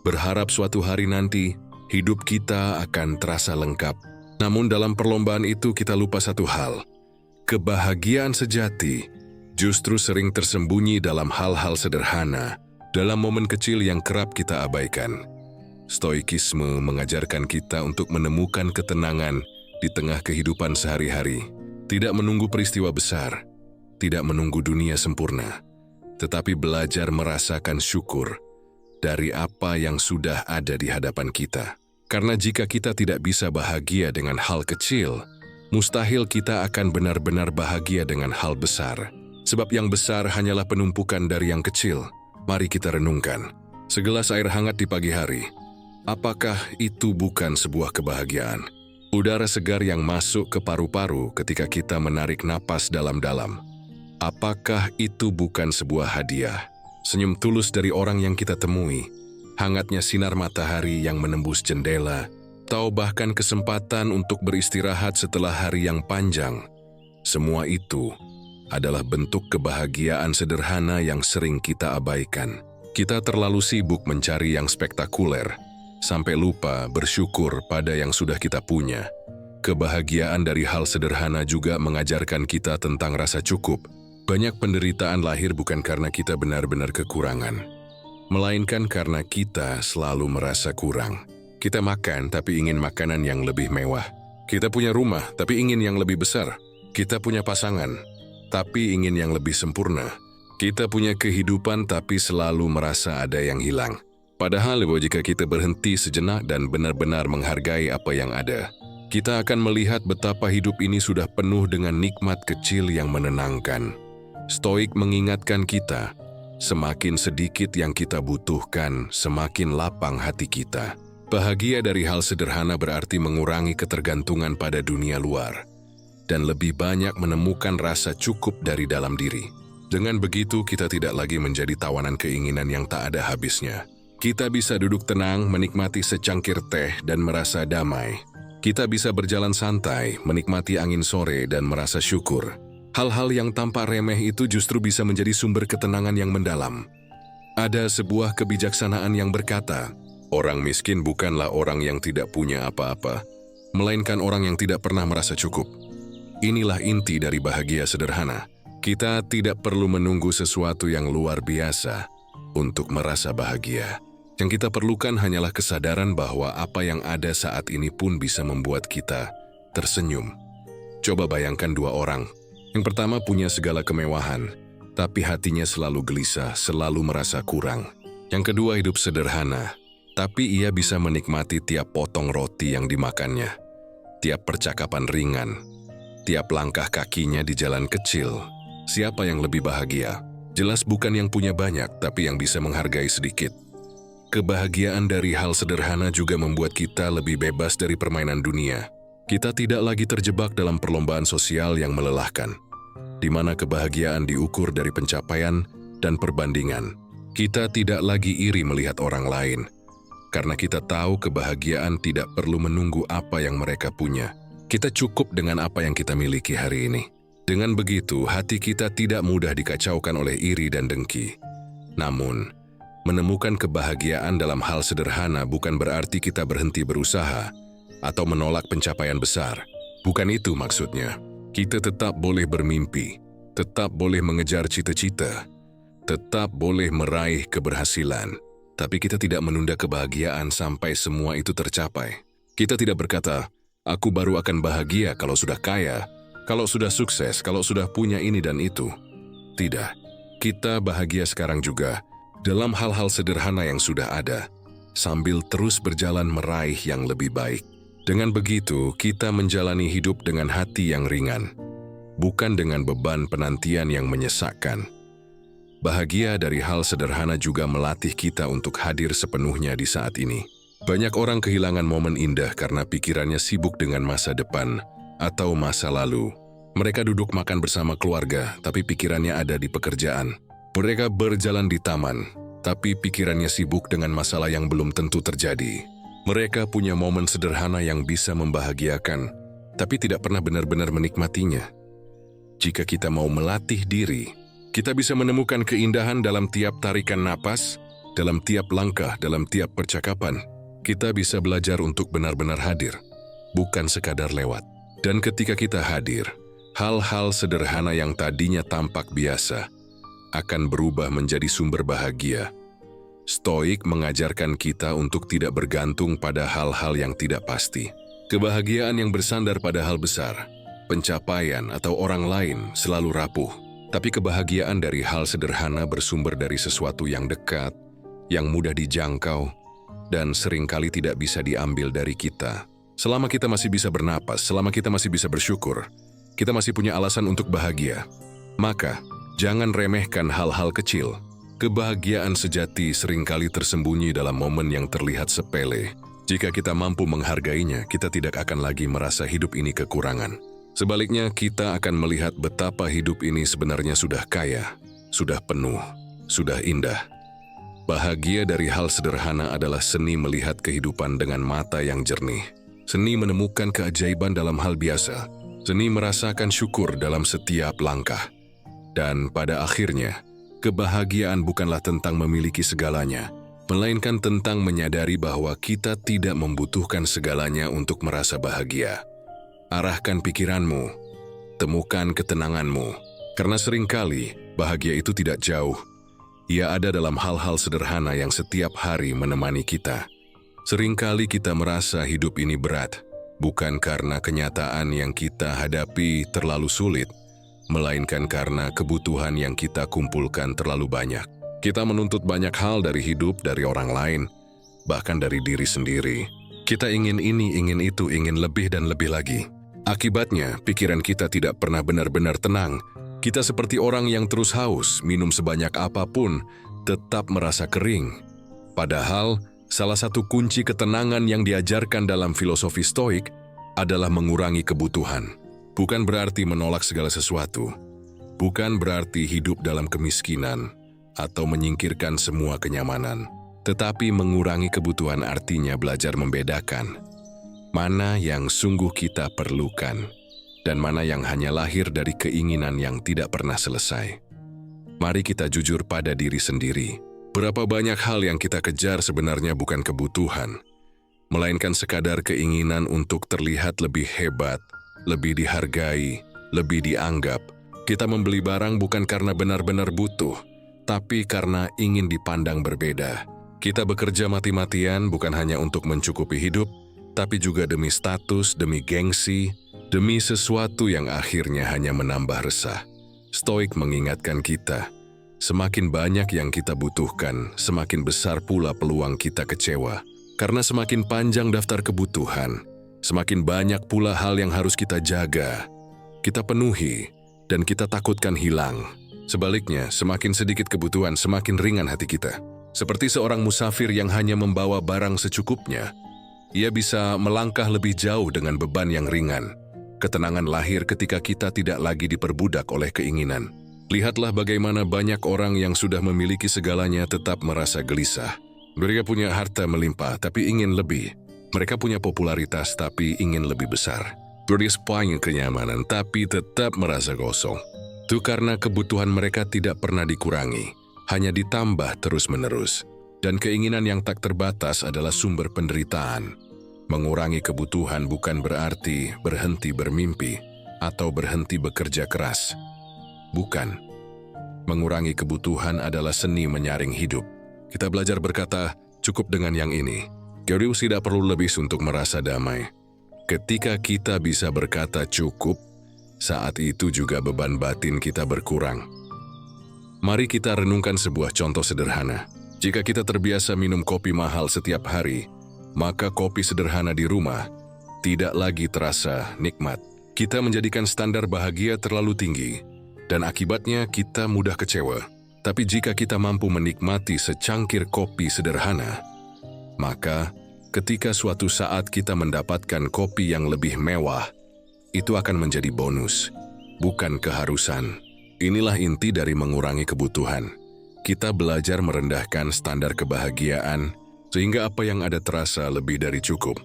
berharap suatu hari nanti hidup kita akan terasa lengkap. Namun dalam perlombaan itu kita lupa satu hal. Kebahagiaan sejati justru sering tersembunyi dalam hal-hal sederhana, dalam momen kecil yang kerap kita abaikan. Stoikisme mengajarkan kita untuk menemukan ketenangan di tengah kehidupan sehari-hari. Tidak menunggu peristiwa besar, tidak menunggu dunia sempurna, tetapi belajar merasakan syukur dari apa yang sudah ada di hadapan kita. Karena jika kita tidak bisa bahagia dengan hal kecil, mustahil kita akan benar-benar bahagia dengan hal besar. Sebab yang besar hanyalah penumpukan dari yang kecil. Mari kita renungkan. Segelas air hangat di pagi hari, apakah itu bukan sebuah kebahagiaan? Udara segar yang masuk ke paru-paru ketika kita menarik napas dalam-dalam, apakah itu bukan sebuah hadiah? Senyum tulus dari orang yang kita temui, hangatnya sinar matahari yang menembus jendela, atau bahkan kesempatan untuk beristirahat setelah hari yang panjang. Semua itu adalah bentuk kebahagiaan sederhana yang sering kita abaikan. Kita terlalu sibuk mencari yang spektakuler, sampai lupa bersyukur pada yang sudah kita punya. Kebahagiaan dari hal sederhana juga mengajarkan kita tentang rasa cukup. Banyak penderitaan lahir bukan karena kita benar-benar kekurangan, melainkan karena kita selalu merasa kurang. Kita makan tapi ingin makanan yang lebih mewah. Kita punya rumah tapi ingin yang lebih besar. Kita punya pasangan tapi ingin yang lebih sempurna. Kita punya kehidupan tapi selalu merasa ada yang hilang. Padahal jika kita berhenti sejenak dan benar-benar menghargai apa yang ada, kita akan melihat betapa hidup ini sudah penuh dengan nikmat kecil yang menenangkan. Stoik mengingatkan kita, semakin sedikit yang kita butuhkan, semakin lapang hati kita. Bahagia dari hal sederhana berarti mengurangi ketergantungan pada dunia luar dan lebih banyak menemukan rasa cukup dari dalam diri. Dengan begitu, kita tidak lagi menjadi tawanan keinginan yang tak ada habisnya. Kita bisa duduk tenang, menikmati secangkir teh dan merasa damai. Kita bisa berjalan santai, menikmati angin sore dan merasa syukur. Hal-hal yang tampak remeh itu justru bisa menjadi sumber ketenangan yang mendalam. Ada sebuah kebijaksanaan yang berkata, orang miskin bukanlah orang yang tidak punya apa-apa, melainkan orang yang tidak pernah merasa cukup. Inilah inti dari bahagia sederhana. Kita tidak perlu menunggu sesuatu yang luar biasa untuk merasa bahagia. Yang kita perlukan hanyalah kesadaran bahwa apa yang ada saat ini pun bisa membuat kita tersenyum. Coba bayangkan dua orang. Yang pertama punya segala kemewahan, tapi hatinya selalu gelisah, selalu merasa kurang. Yang kedua hidup sederhana, tapi ia bisa menikmati tiap potong roti yang dimakannya, tiap percakapan ringan, tiap langkah kakinya di jalan kecil. Siapa yang lebih bahagia? Jelas bukan yang punya banyak, tapi yang bisa menghargai sedikit. Kebahagiaan dari hal sederhana juga membuat kita lebih bebas dari permainan dunia. Kita tidak lagi terjebak dalam perlombaan sosial yang melelahkan, di mana kebahagiaan diukur dari pencapaian dan perbandingan. Kita tidak lagi iri melihat orang lain, karena kita tahu kebahagiaan tidak perlu menunggu apa yang mereka punya. Kita cukup dengan apa yang kita miliki hari ini. Dengan begitu, hati kita tidak mudah dikacaukan oleh iri dan dengki. Namun, menemukan kebahagiaan dalam hal sederhana bukan berarti kita berhenti berusaha, atau menolak pencapaian besar. Bukan itu maksudnya. Kita tetap boleh bermimpi, tetap boleh mengejar cita-cita, tetap boleh meraih keberhasilan. Tapi kita tidak menunda kebahagiaan sampai semua itu tercapai. Kita tidak berkata, aku baru akan bahagia kalau sudah kaya, kalau sudah sukses, kalau sudah punya ini dan itu. Tidak, kita bahagia sekarang juga dalam hal-hal sederhana yang sudah ada, sambil terus berjalan meraih yang lebih baik. Dengan begitu, kita menjalani hidup dengan hati yang ringan, bukan dengan beban penantian yang menyesakkan. Bahagia dari hal sederhana juga melatih kita untuk hadir sepenuhnya di saat ini. Banyak orang kehilangan momen indah karena pikirannya sibuk dengan masa depan atau masa lalu. Mereka duduk makan bersama keluarga, tapi pikirannya ada di pekerjaan. Mereka berjalan di taman, tapi pikirannya sibuk dengan masalah yang belum tentu terjadi. Mereka punya momen sederhana yang bisa membahagiakan, tapi tidak pernah benar-benar menikmatinya. Jika kita mau melatih diri, kita bisa menemukan keindahan dalam tiap tarikan napas, dalam tiap langkah, dalam tiap percakapan. Kita bisa belajar untuk benar-benar hadir, bukan sekadar lewat. Dan ketika kita hadir, hal-hal sederhana yang tadinya tampak biasa akan berubah menjadi sumber bahagia. Stoik mengajarkan kita untuk tidak bergantung pada hal-hal yang tidak pasti. Kebahagiaan yang bersandar pada hal besar, pencapaian atau orang lain selalu rapuh. Tapi kebahagiaan dari hal sederhana bersumber dari sesuatu yang dekat, yang mudah dijangkau, dan seringkali tidak bisa diambil dari kita. Selama kita masih bisa bernapas, selama kita masih bisa bersyukur, kita masih punya alasan untuk bahagia. Maka, jangan remehkan hal-hal kecil. Kebahagiaan sejati seringkali tersembunyi dalam momen yang terlihat sepele. Jika kita mampu menghargainya, kita tidak akan lagi merasa hidup ini kekurangan. Sebaliknya, kita akan melihat betapa hidup ini sebenarnya sudah kaya, sudah penuh, sudah indah. Bahagia dari hal sederhana adalah seni melihat kehidupan dengan mata yang jernih. Seni menemukan keajaiban dalam hal biasa. Seni merasakan syukur dalam setiap langkah. Dan pada akhirnya, kebahagiaan bukanlah tentang memiliki segalanya, melainkan tentang menyadari bahwa kita tidak membutuhkan segalanya untuk merasa bahagia. Arahkan pikiranmu, temukan ketenanganmu, karena seringkali bahagia itu tidak jauh. Ia ada dalam hal-hal sederhana yang setiap hari menemani kita. Seringkali kita merasa hidup ini berat, bukan karena kenyataan yang kita hadapi terlalu sulit, melainkan karena kebutuhan yang kita kumpulkan terlalu banyak. Kita menuntut banyak hal dari hidup, dari orang lain, bahkan dari diri sendiri. Kita ingin ini, ingin itu, ingin lebih dan lebih lagi. Akibatnya, pikiran kita tidak pernah benar-benar tenang. Kita seperti orang yang terus haus, minum sebanyak apapun, tetap merasa kering. Padahal, salah satu kunci ketenangan yang diajarkan dalam filosofi Stoik adalah mengurangi kebutuhan. Bukan berarti menolak segala sesuatu, bukan berarti hidup dalam kemiskinan atau menyingkirkan semua kenyamanan, tetapi mengurangi kebutuhan artinya belajar membedakan mana yang sungguh kita perlukan dan mana yang hanya lahir dari keinginan yang tidak pernah selesai. Mari kita jujur pada diri sendiri. Berapa banyak hal yang kita kejar sebenarnya bukan kebutuhan, melainkan sekadar keinginan untuk terlihat lebih hebat, lebih dihargai, lebih dianggap. Kita membeli barang bukan karena benar-benar butuh, tapi karena ingin dipandang berbeda. Kita bekerja mati-matian bukan hanya untuk mencukupi hidup, tapi juga demi status, demi gengsi, demi sesuatu yang akhirnya hanya menambah resah. Stoik mengingatkan kita, semakin banyak yang kita butuhkan, semakin besar pula peluang kita kecewa. Karena semakin panjang daftar kebutuhan, semakin banyak pula hal yang harus kita jaga, kita penuhi, dan kita takutkan hilang. Sebaliknya, semakin sedikit kebutuhan, semakin ringan hati kita. Seperti seorang musafir yang hanya membawa barang secukupnya, ia bisa melangkah lebih jauh dengan beban yang ringan. Ketenangan lahir ketika kita tidak lagi diperbudak oleh keinginan. Lihatlah bagaimana banyak orang yang sudah memiliki segalanya tetap merasa gelisah. Mereka punya harta melimpah, tapi ingin lebih. Mereka punya popularitas, tapi ingin lebih besar. Mereka punya kenyamanan, tapi tetap merasa kosong. Itu karena kebutuhan mereka tidak pernah dikurangi, hanya ditambah terus-menerus. Dan keinginan yang tak terbatas adalah sumber penderitaan. Mengurangi kebutuhan bukan berarti berhenti bermimpi atau berhenti bekerja keras. Bukan. Mengurangi kebutuhan adalah seni menyaring hidup. Kita belajar berkata, cukup dengan yang ini. Gerius tidak perlu lebih untuk merasa damai. Ketika kita bisa berkata cukup, saat itu juga beban batin kita berkurang. Mari kita renungkan sebuah contoh sederhana. Jika kita terbiasa minum kopi mahal setiap hari, maka kopi sederhana di rumah tidak lagi terasa nikmat. Kita menjadikan standar bahagia terlalu tinggi, dan akibatnya kita mudah kecewa. Tapi jika kita mampu menikmati secangkir kopi sederhana, maka ketika suatu saat kita mendapatkan kopi yang lebih mewah, itu akan menjadi bonus, bukan keharusan. Inilah inti dari mengurangi kebutuhan. Kita belajar merendahkan standar kebahagiaan, sehingga apa yang ada terasa lebih dari cukup.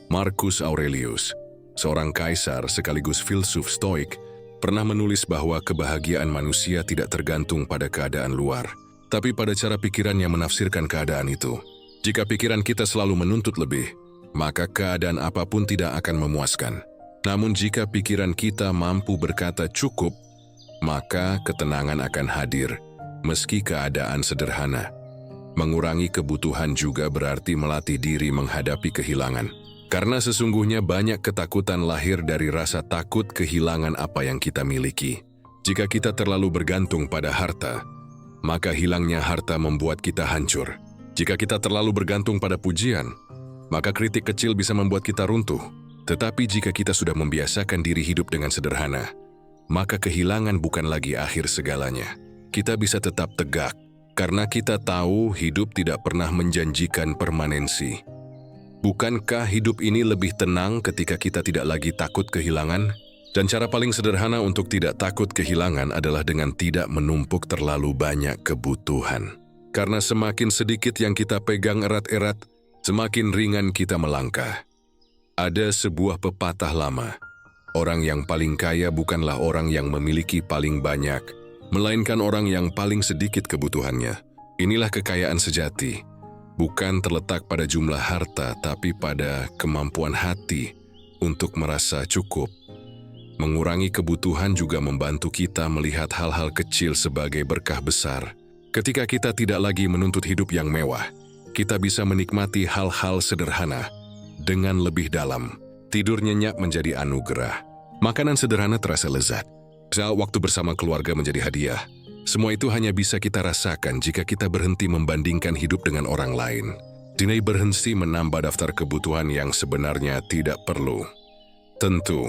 Marcus Aurelius, seorang kaisar sekaligus filsuf Stoik, pernah menulis bahwa kebahagiaan manusia tidak tergantung pada keadaan luar, tapi pada cara pikiran yang menafsirkan keadaan itu. Jika pikiran kita selalu menuntut lebih, maka keadaan apapun tidak akan memuaskan. Namun jika pikiran kita mampu berkata cukup, maka ketenangan akan hadir, meski keadaan sederhana. Mengurangi kebutuhan juga berarti melatih diri menghadapi kehilangan. Karena sesungguhnya banyak ketakutan lahir dari rasa takut kehilangan apa yang kita miliki. Jika kita terlalu bergantung pada harta, maka hilangnya harta membuat kita hancur. Jika kita terlalu bergantung pada pujian, maka kritik kecil bisa membuat kita runtuh. Tetapi jika kita sudah membiasakan diri hidup dengan sederhana, maka kehilangan bukan lagi akhir segalanya. Kita bisa tetap tegak, karena kita tahu hidup tidak pernah menjanjikan permanensi. Bukankah hidup ini lebih tenang ketika kita tidak lagi takut kehilangan? Dan cara paling sederhana untuk tidak takut kehilangan adalah dengan tidak menumpuk terlalu banyak kebutuhan. Karena semakin sedikit yang kita pegang erat-erat, semakin ringan kita melangkah. Ada sebuah pepatah lama. Orang yang paling kaya bukanlah orang yang memiliki paling banyak, melainkan orang yang paling sedikit kebutuhannya. Inilah kekayaan sejati. Bukan terletak pada jumlah harta, tapi pada kemampuan hati untuk merasa cukup. Mengurangi kebutuhan juga membantu kita melihat hal-hal kecil sebagai berkah besar. Ketika kita tidak lagi menuntut hidup yang mewah, kita bisa menikmati hal-hal sederhana dengan lebih dalam. Tidur nyenyak menjadi anugerah. Makanan sederhana terasa lezat. Saat waktu bersama keluarga menjadi hadiah. Semua itu hanya bisa kita rasakan jika kita berhenti membandingkan hidup dengan orang lain. Dinai berhenti menambah daftar kebutuhan yang sebenarnya tidak perlu. Tentu,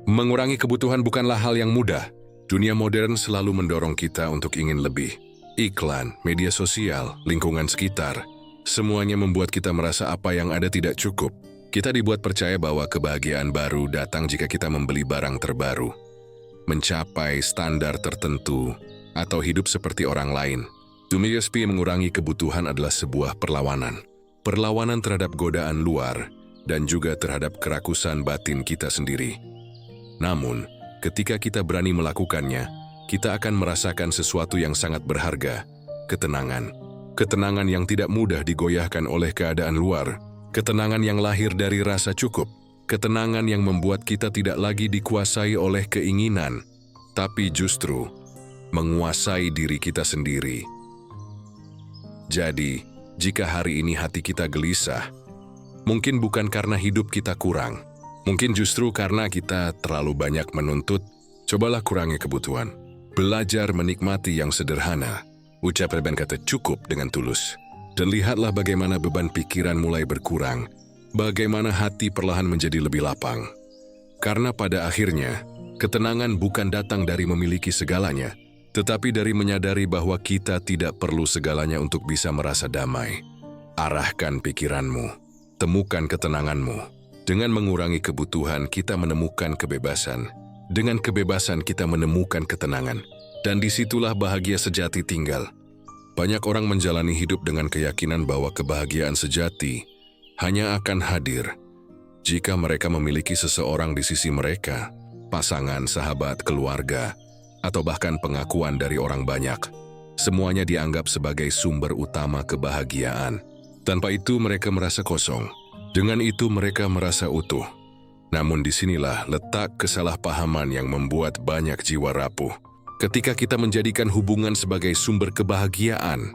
mengurangi kebutuhan bukanlah hal yang mudah. Dunia modern selalu mendorong kita untuk ingin lebih. Iklan, media sosial, lingkungan sekitar, semuanya membuat kita merasa apa yang ada tidak cukup. Kita dibuat percaya bahwa kebahagiaan baru datang jika kita membeli barang terbaru, mencapai standar tertentu, atau hidup seperti orang lain. Dumiuspi mengurangi kebutuhan adalah sebuah perlawanan. Perlawanan terhadap godaan luar dan juga terhadap kerakusan batin kita sendiri. Namun, ketika kita berani melakukannya, kita akan merasakan sesuatu yang sangat berharga, ketenangan. Ketenangan yang tidak mudah digoyahkan oleh keadaan luar. Ketenangan yang lahir dari rasa cukup. Ketenangan yang membuat kita tidak lagi dikuasai oleh keinginan, tapi justru menguasai diri kita sendiri. Jadi, jika hari ini hati kita gelisah, mungkin bukan karena hidup kita kurang. Mungkin justru karena kita terlalu banyak menuntut. Cobalah kurangi kebutuhan. Belajar menikmati yang sederhana. Ucapkan kata cukup dengan tulus. Dan lihatlah bagaimana beban pikiran mulai berkurang, bagaimana hati perlahan menjadi lebih lapang. Karena pada akhirnya, ketenangan bukan datang dari memiliki segalanya, tetapi dari menyadari bahwa kita tidak perlu segalanya untuk bisa merasa damai. Arahkan pikiranmu, temukan ketenanganmu. Dengan mengurangi kebutuhan, kita menemukan kebebasan. Dengan kebebasan, kita menemukan ketenangan. Dan disitulah bahagia sejati tinggal. Banyak orang menjalani hidup dengan keyakinan bahwa kebahagiaan sejati hanya akan hadir jika mereka memiliki seseorang di sisi mereka, pasangan, sahabat, keluarga, atau bahkan pengakuan dari orang banyak. Semuanya dianggap sebagai sumber utama kebahagiaan. Tanpa itu mereka merasa kosong. Dengan itu mereka merasa utuh. Namun disinilah letak kesalahpahaman yang membuat banyak jiwa rapuh. Ketika kita menjadikan hubungan sebagai sumber kebahagiaan,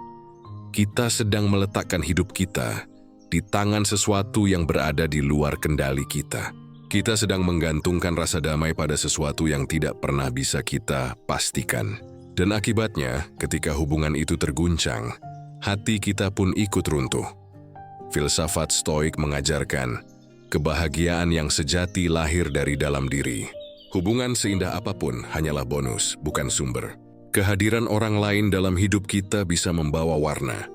kita sedang meletakkan hidup kita di tangan sesuatu yang berada di luar kendali kita. Kita sedang menggantungkan rasa damai pada sesuatu yang tidak pernah bisa kita pastikan. Dan akibatnya, ketika hubungan itu terguncang, hati kita pun ikut runtuh. Filsafat Stoik mengajarkan, kebahagiaan yang sejati lahir dari dalam diri. Hubungan seindah apapun hanyalah bonus, bukan sumber. Kehadiran orang lain dalam hidup kita bisa membawa warna,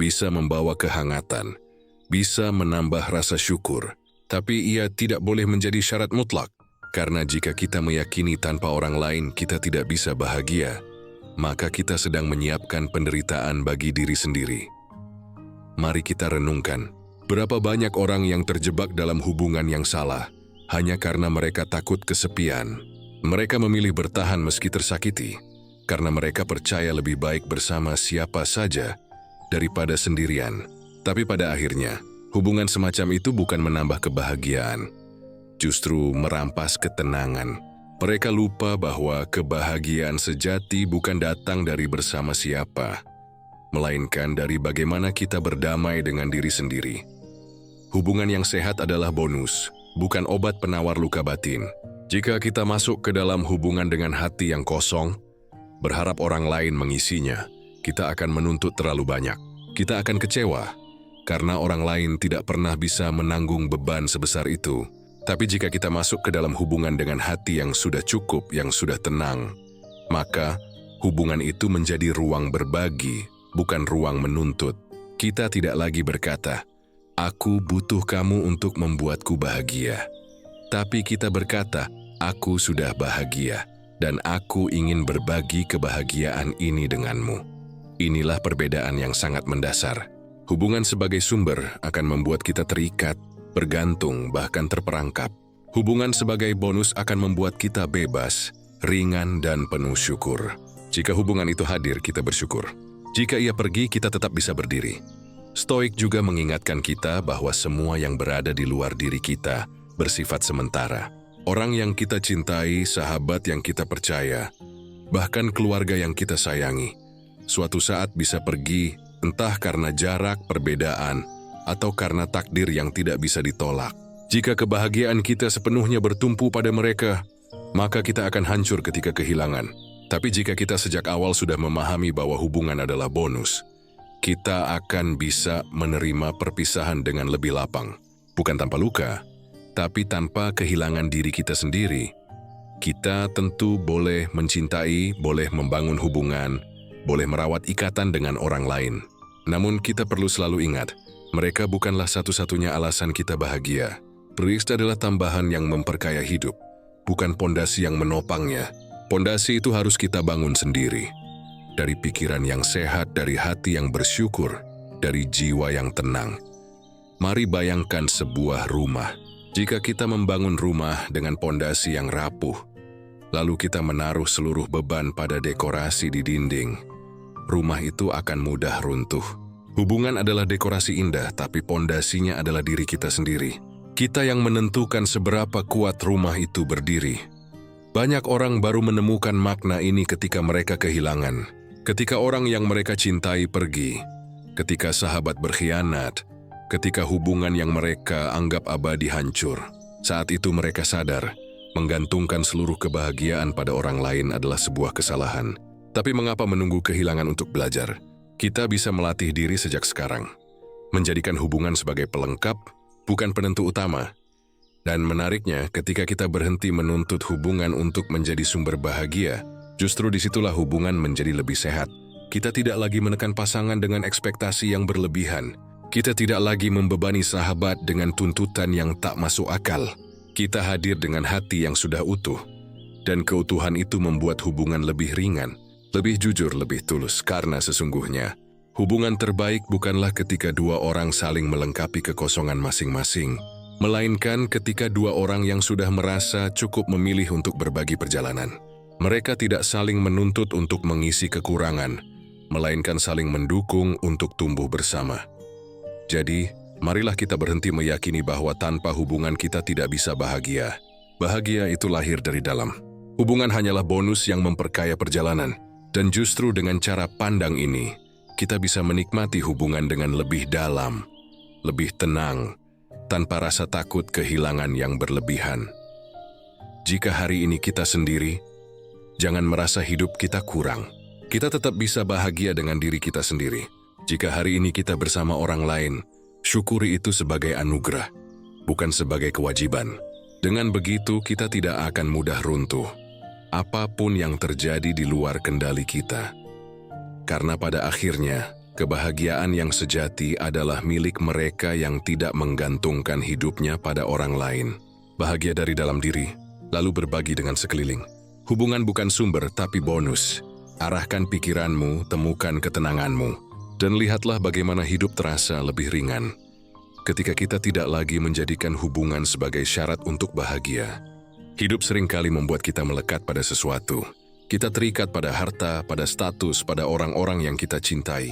bisa membawa kehangatan, bisa menambah rasa syukur. Tapi ia tidak boleh menjadi syarat mutlak. Karena jika kita meyakini tanpa orang lain kita tidak bisa bahagia, maka kita sedang menyiapkan penderitaan bagi diri sendiri. Mari kita renungkan, berapa banyak orang yang terjebak dalam hubungan yang salah hanya karena mereka takut kesepian. Mereka memilih bertahan meski tersakiti, karena mereka percaya lebih baik bersama siapa saja daripada sendirian. Tapi pada akhirnya, hubungan semacam itu bukan menambah kebahagiaan, justru merampas ketenangan. Mereka lupa bahwa kebahagiaan sejati bukan datang dari bersama siapa, melainkan dari bagaimana kita berdamai dengan diri sendiri. Hubungan yang sehat adalah bonus, bukan obat penawar luka batin. Jika kita masuk ke dalam hubungan dengan hati yang kosong, berharap orang lain mengisinya, kita akan menuntut terlalu banyak. Kita akan kecewa, karena orang lain tidak pernah bisa menanggung beban sebesar itu. Tapi jika kita masuk ke dalam hubungan dengan hati yang sudah cukup, yang sudah tenang, maka hubungan itu menjadi ruang berbagi, bukan ruang menuntut. Kita tidak lagi berkata, "Aku butuh kamu untuk membuatku bahagia." Tapi kita berkata, "Aku sudah bahagia, dan aku ingin berbagi kebahagiaan ini denganmu." Inilah perbedaan yang sangat mendasar. Hubungan sebagai sumber akan membuat kita terikat, bergantung, bahkan terperangkap. Hubungan sebagai bonus akan membuat kita bebas, ringan, dan penuh syukur. Jika hubungan itu hadir, kita bersyukur. Jika ia pergi, kita tetap bisa berdiri. Stoik juga mengingatkan kita bahwa semua yang berada di luar diri kita bersifat sementara. Orang yang kita cintai, sahabat yang kita percaya, bahkan keluarga yang kita sayangi, suatu saat bisa pergi, entah karena jarak, perbedaan, atau karena takdir yang tidak bisa ditolak. Jika kebahagiaan kita sepenuhnya bertumpu pada mereka, maka kita akan hancur ketika kehilangan. Tapi jika kita sejak awal sudah memahami bahwa hubungan adalah bonus, kita akan bisa menerima perpisahan dengan lebih lapang. Bukan tanpa luka, tapi tanpa kehilangan diri kita sendiri. Kita tentu boleh mencintai, boleh membangun hubungan, boleh merawat ikatan dengan orang lain. Namun kita perlu selalu ingat, mereka bukanlah satu-satunya alasan kita bahagia. Priest adalah tambahan yang memperkaya hidup, bukan pondasi yang menopangnya. Pondasi itu harus kita bangun sendiri. Dari pikiran yang sehat, dari hati yang bersyukur, dari jiwa yang tenang. Mari bayangkan sebuah rumah. Jika kita membangun rumah dengan pondasi yang rapuh, lalu kita menaruh seluruh beban pada dekorasi di dinding, rumah itu akan mudah runtuh. Hubungan adalah dekorasi indah, tapi pondasinya adalah diri kita sendiri. Kita yang menentukan seberapa kuat rumah itu berdiri. Banyak orang baru menemukan makna ini ketika mereka kehilangan. Ketika orang yang mereka cintai pergi. Ketika sahabat berkhianat. Ketika hubungan yang mereka anggap abadi hancur. Saat itu mereka sadar, menggantungkan seluruh kebahagiaan pada orang lain adalah sebuah kesalahan. Tapi mengapa menunggu kehilangan untuk belajar? Kita bisa melatih diri sejak sekarang. Menjadikan hubungan sebagai pelengkap, bukan penentu utama. Dan menariknya, ketika kita berhenti menuntut hubungan untuk menjadi sumber bahagia, justru disitulah hubungan menjadi lebih sehat. Kita tidak lagi menekan pasangan dengan ekspektasi yang berlebihan. Kita tidak lagi membebani sahabat dengan tuntutan yang tak masuk akal. Kita hadir dengan hati yang sudah utuh. Dan keutuhan itu membuat hubungan lebih ringan, lebih jujur, lebih tulus. Karena sesungguhnya, hubungan terbaik bukanlah ketika dua orang saling melengkapi kekosongan masing-masing, melainkan ketika dua orang yang sudah merasa cukup memilih untuk berbagi perjalanan. Mereka tidak saling menuntut untuk mengisi kekurangan, melainkan saling mendukung untuk tumbuh bersama. Jadi, Marilah kita berhenti meyakini bahwa tanpa hubungan kita tidak bisa bahagia. Bahagia itu lahir dari dalam. Hubungan hanyalah bonus yang memperkaya perjalanan. Dan justru dengan cara pandang ini, kita bisa menikmati hubungan dengan lebih dalam, lebih tenang, tanpa rasa takut kehilangan yang berlebihan. Jika hari ini kita sendiri, jangan merasa hidup kita kurang. Kita tetap bisa bahagia dengan diri kita sendiri. Jika hari ini kita bersama orang lain, syukuri itu sebagai anugerah, bukan sebagai kewajiban. Dengan begitu, kita tidak akan mudah runtuh. Apapun yang terjadi di luar kendali kita. Karena pada akhirnya, kebahagiaan yang sejati adalah milik mereka yang tidak menggantungkan hidupnya pada orang lain. Bahagia dari dalam diri, lalu berbagi dengan sekeliling. Hubungan bukan sumber, tapi bonus. Arahkan pikiranmu, temukan ketenanganmu, dan lihatlah bagaimana hidup terasa lebih ringan. Ketika kita tidak lagi menjadikan hubungan sebagai syarat untuk bahagia. Hidup seringkali membuat kita melekat pada sesuatu. Kita terikat pada harta, pada status, pada orang-orang yang kita cintai.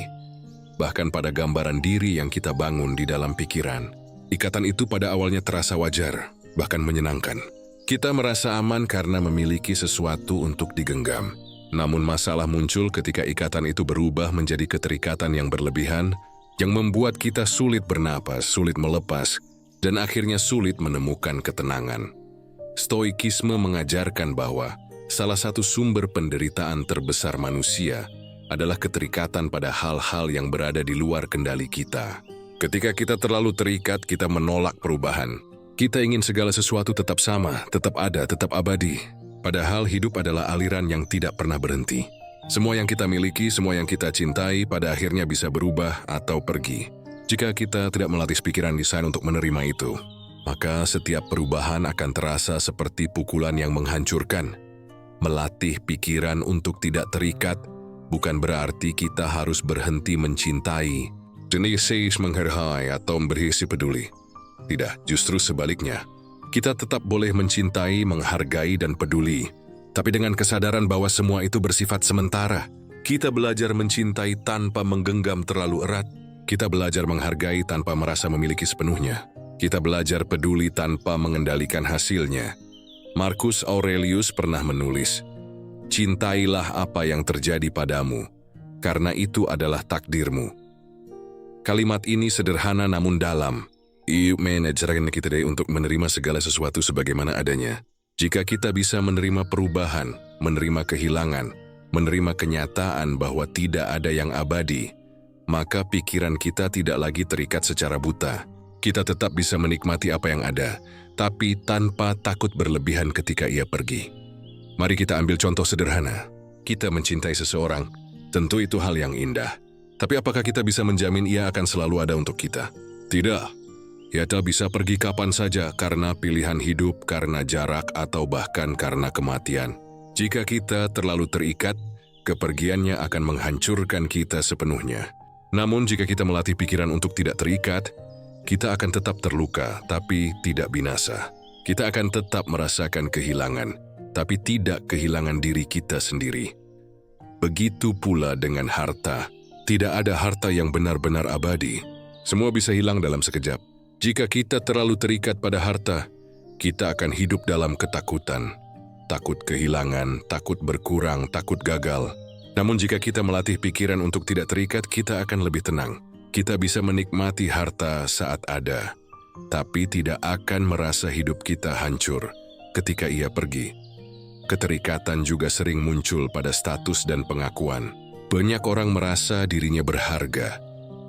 Bahkan pada gambaran diri yang kita bangun di dalam pikiran. Ikatan itu pada awalnya terasa wajar, bahkan menyenangkan. Kita merasa aman karena memiliki sesuatu untuk digenggam. Namun masalah muncul ketika ikatan itu berubah menjadi keterikatan yang berlebihan, yang membuat kita sulit bernapas, sulit melepas, dan akhirnya sulit menemukan ketenangan. Stoikisme mengajarkan bahwa salah satu sumber penderitaan terbesar manusia adalah keterikatan pada hal-hal yang berada di luar kendali kita. Ketika kita terlalu terikat, kita menolak perubahan. Kita ingin segala sesuatu tetap sama, tetap ada, tetap abadi. Padahal hidup adalah aliran yang tidak pernah berhenti. Semua yang kita miliki, semua yang kita cintai, pada akhirnya bisa berubah atau pergi. Jika kita tidak melatih pikiran desain untuk menerima itu, maka setiap perubahan akan terasa seperti pukulan yang menghancurkan. Melatih pikiran untuk tidak terikat bukan berarti kita harus berhenti mencintai, jenis menghargai atau berisi peduli. Tidak, justru sebaliknya. Kita tetap boleh mencintai, menghargai, dan peduli. Tapi dengan kesadaran bahwa semua itu bersifat sementara. Kita belajar mencintai tanpa menggenggam terlalu erat. Kita belajar menghargai tanpa merasa memiliki sepenuhnya. Kita belajar peduli tanpa mengendalikan hasilnya. Marcus Aurelius pernah menulis, "Cintailah apa yang terjadi padamu, karena itu adalah takdirmu." Kalimat ini sederhana namun dalam. Mengajarkan kita untuk menerima segala sesuatu sebagaimana adanya. Jika kita bisa menerima perubahan, menerima kehilangan, menerima kenyataan bahwa tidak ada yang abadi, maka pikiran kita tidak lagi terikat secara buta. Kita tetap bisa menikmati apa yang ada, tapi tanpa takut berlebihan ketika ia pergi. Mari kita ambil contoh sederhana. Kita mencintai seseorang, tentu itu hal yang indah. Tapi apakah kita bisa menjamin ia akan selalu ada untuk kita? Tidak. Ia bisa pergi kapan saja karena pilihan hidup, karena jarak, atau bahkan karena kematian. Jika kita terlalu terikat, kepergiannya akan menghancurkan kita sepenuhnya. Namun jika kita melatih pikiran untuk tidak terikat, kita akan tetap terluka, tapi tidak binasa. Kita akan tetap merasakan kehilangan, tapi tidak kehilangan diri kita sendiri. Begitu pula dengan harta. Tidak ada harta yang benar-benar abadi. Semua bisa hilang dalam sekejap. Jika kita terlalu terikat pada harta, kita akan hidup dalam ketakutan. Takut kehilangan, takut berkurang, takut gagal. Namun jika kita melatih pikiran untuk tidak terikat, kita akan lebih tenang. Kita bisa menikmati harta saat ada, tapi tidak akan merasa hidup kita hancur ketika ia pergi. Keterikatan juga sering muncul pada status dan pengakuan. Banyak orang merasa dirinya berharga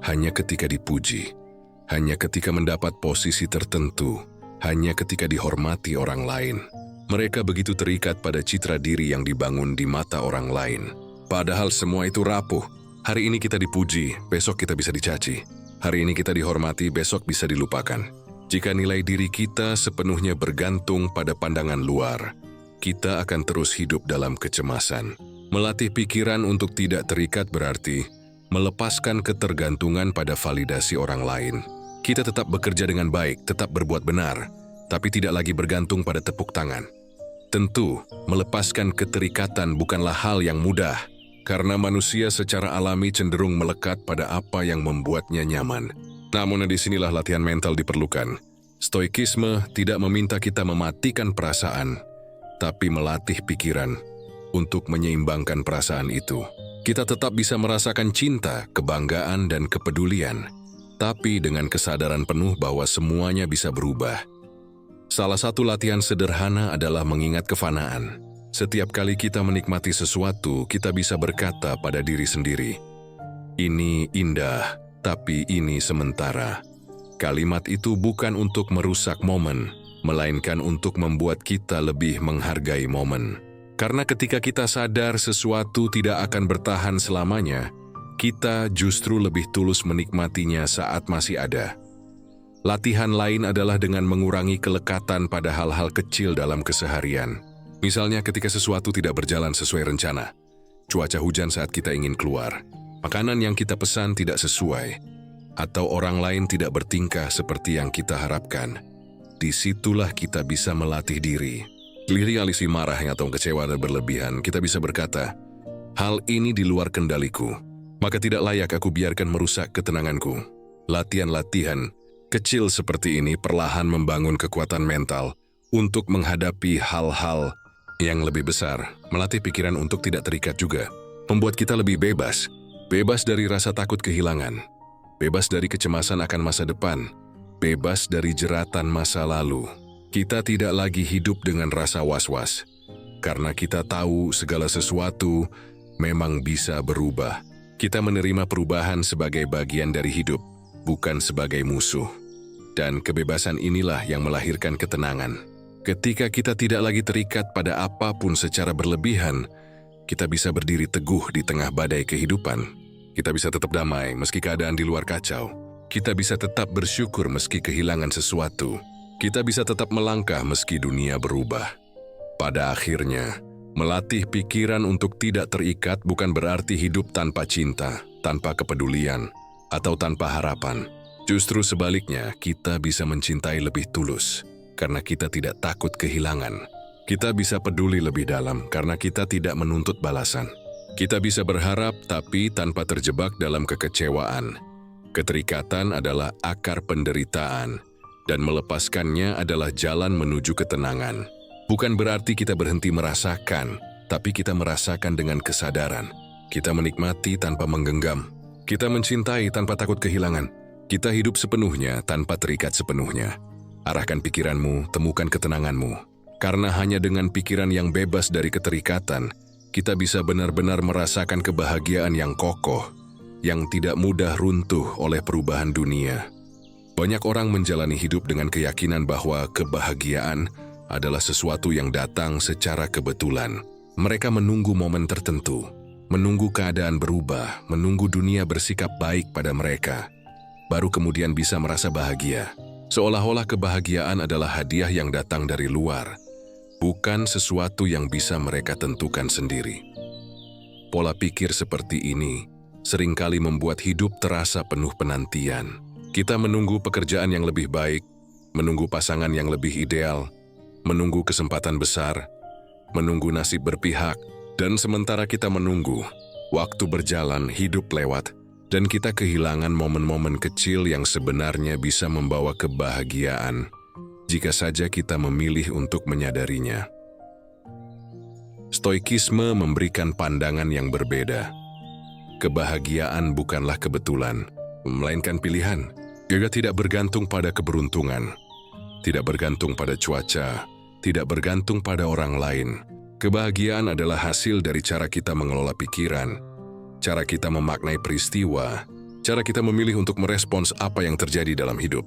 hanya ketika dipuji. Hanya ketika mendapat posisi tertentu, hanya ketika dihormati orang lain. Mereka begitu terikat pada citra diri yang dibangun di mata orang lain. Padahal semua itu rapuh. Hari ini kita dipuji, besok kita bisa dicaci. Hari ini kita dihormati, besok bisa dilupakan. Jika nilai diri kita sepenuhnya bergantung pada pandangan luar, kita akan terus hidup dalam kecemasan. Melatih pikiran untuk tidak terikat berarti melepaskan ketergantungan pada validasi orang lain. Kita tetap bekerja dengan baik, tetap berbuat benar, tapi tidak lagi bergantung pada tepuk tangan. Tentu, melepaskan keterikatan bukanlah hal yang mudah, karena manusia secara alami cenderung melekat pada apa yang membuatnya nyaman. Namun disinilah latihan mental diperlukan. Stoikisme tidak meminta kita mematikan perasaan, tapi melatih pikiran untuk menyeimbangkan perasaan itu. Kita tetap bisa merasakan cinta, kebanggaan, dan kepedulian, tapi dengan kesadaran penuh bahwa semuanya bisa berubah. Salah satu latihan sederhana adalah mengingat kefanaan. Setiap kali kita menikmati sesuatu, kita bisa berkata pada diri sendiri, "Ini indah, tapi ini sementara." Kalimat itu bukan untuk merusak momen, melainkan untuk membuat kita lebih menghargai momen. Karena ketika kita sadar sesuatu tidak akan bertahan selamanya, kita justru lebih tulus menikmatinya saat masih ada. Latihan lain adalah dengan mengurangi kelekatan pada hal-hal kecil dalam keseharian. Misalnya ketika sesuatu tidak berjalan sesuai rencana, cuaca hujan saat kita ingin keluar, makanan yang kita pesan tidak sesuai, atau orang lain tidak bertingkah seperti yang kita harapkan. Disitulah kita bisa melatih diri. Liri alisi marah atau kecewa dan berlebihan, kita bisa berkata, "Hal ini di luar kendaliku, maka tidak layak aku biarkan merusak ketenanganku." Latihan-latihan kecil seperti ini perlahan membangun kekuatan mental untuk menghadapi hal-hal yang lebih besar, melatih pikiran untuk tidak terikat juga, membuat kita lebih bebas, bebas dari rasa takut kehilangan, bebas dari kecemasan akan masa depan, bebas dari jeratan masa lalu. Kita tidak lagi hidup dengan rasa was-was, karena kita tahu segala sesuatu memang bisa berubah. Kita menerima perubahan sebagai bagian dari hidup, bukan sebagai musuh. Dan kebebasan inilah yang melahirkan ketenangan. Ketika kita tidak lagi terikat pada apapun secara berlebihan, kita bisa berdiri teguh di tengah badai kehidupan. Kita bisa tetap damai meski keadaan di luar kacau. Kita bisa tetap bersyukur meski kehilangan sesuatu. Kita bisa tetap melangkah meski dunia berubah. Pada akhirnya, melatih pikiran untuk tidak terikat bukan berarti hidup tanpa cinta, tanpa kepedulian, atau tanpa harapan. Justru sebaliknya, kita bisa mencintai lebih tulus karena kita tidak takut kehilangan. Kita bisa peduli lebih dalam karena kita tidak menuntut balasan. Kita bisa berharap tapi tanpa terjebak dalam kekecewaan. Keterikatan adalah akar penderitaan, dan melepaskannya adalah jalan menuju ketenangan. Bukan berarti kita berhenti merasakan, tapi kita merasakan dengan kesadaran. Kita menikmati tanpa menggenggam. Kita mencintai tanpa takut kehilangan. Kita hidup sepenuhnya tanpa terikat sepenuhnya. Arahkan pikiranmu, temukan ketenanganmu. Karena hanya dengan pikiran yang bebas dari keterikatan, kita bisa benar-benar merasakan kebahagiaan yang kokoh, yang tidak mudah runtuh oleh perubahan dunia. Banyak orang menjalani hidup dengan keyakinan bahwa kebahagiaan adalah sesuatu yang datang secara kebetulan. Mereka menunggu momen tertentu, menunggu keadaan berubah, menunggu dunia bersikap baik pada mereka, baru kemudian bisa merasa bahagia. Seolah-olah kebahagiaan adalah hadiah yang datang dari luar, bukan sesuatu yang bisa mereka tentukan sendiri. Pola pikir seperti ini seringkali membuat hidup terasa penuh penantian. Kita menunggu pekerjaan yang lebih baik, menunggu pasangan yang lebih ideal, menunggu kesempatan besar, menunggu nasib berpihak, dan sementara kita menunggu, waktu berjalan, hidup lewat, dan kita kehilangan momen-momen kecil yang sebenarnya bisa membawa kebahagiaan jika saja kita memilih untuk menyadarinya. Stoikisme memberikan pandangan yang berbeda. Kebahagiaan bukanlah kebetulan, melainkan pilihan. Juga tidak bergantung pada keberuntungan, tidak bergantung pada cuaca, tidak bergantung pada orang lain. Kebahagiaan adalah hasil dari cara kita mengelola pikiran, cara kita memaknai peristiwa, cara kita memilih untuk merespons apa yang terjadi dalam hidup.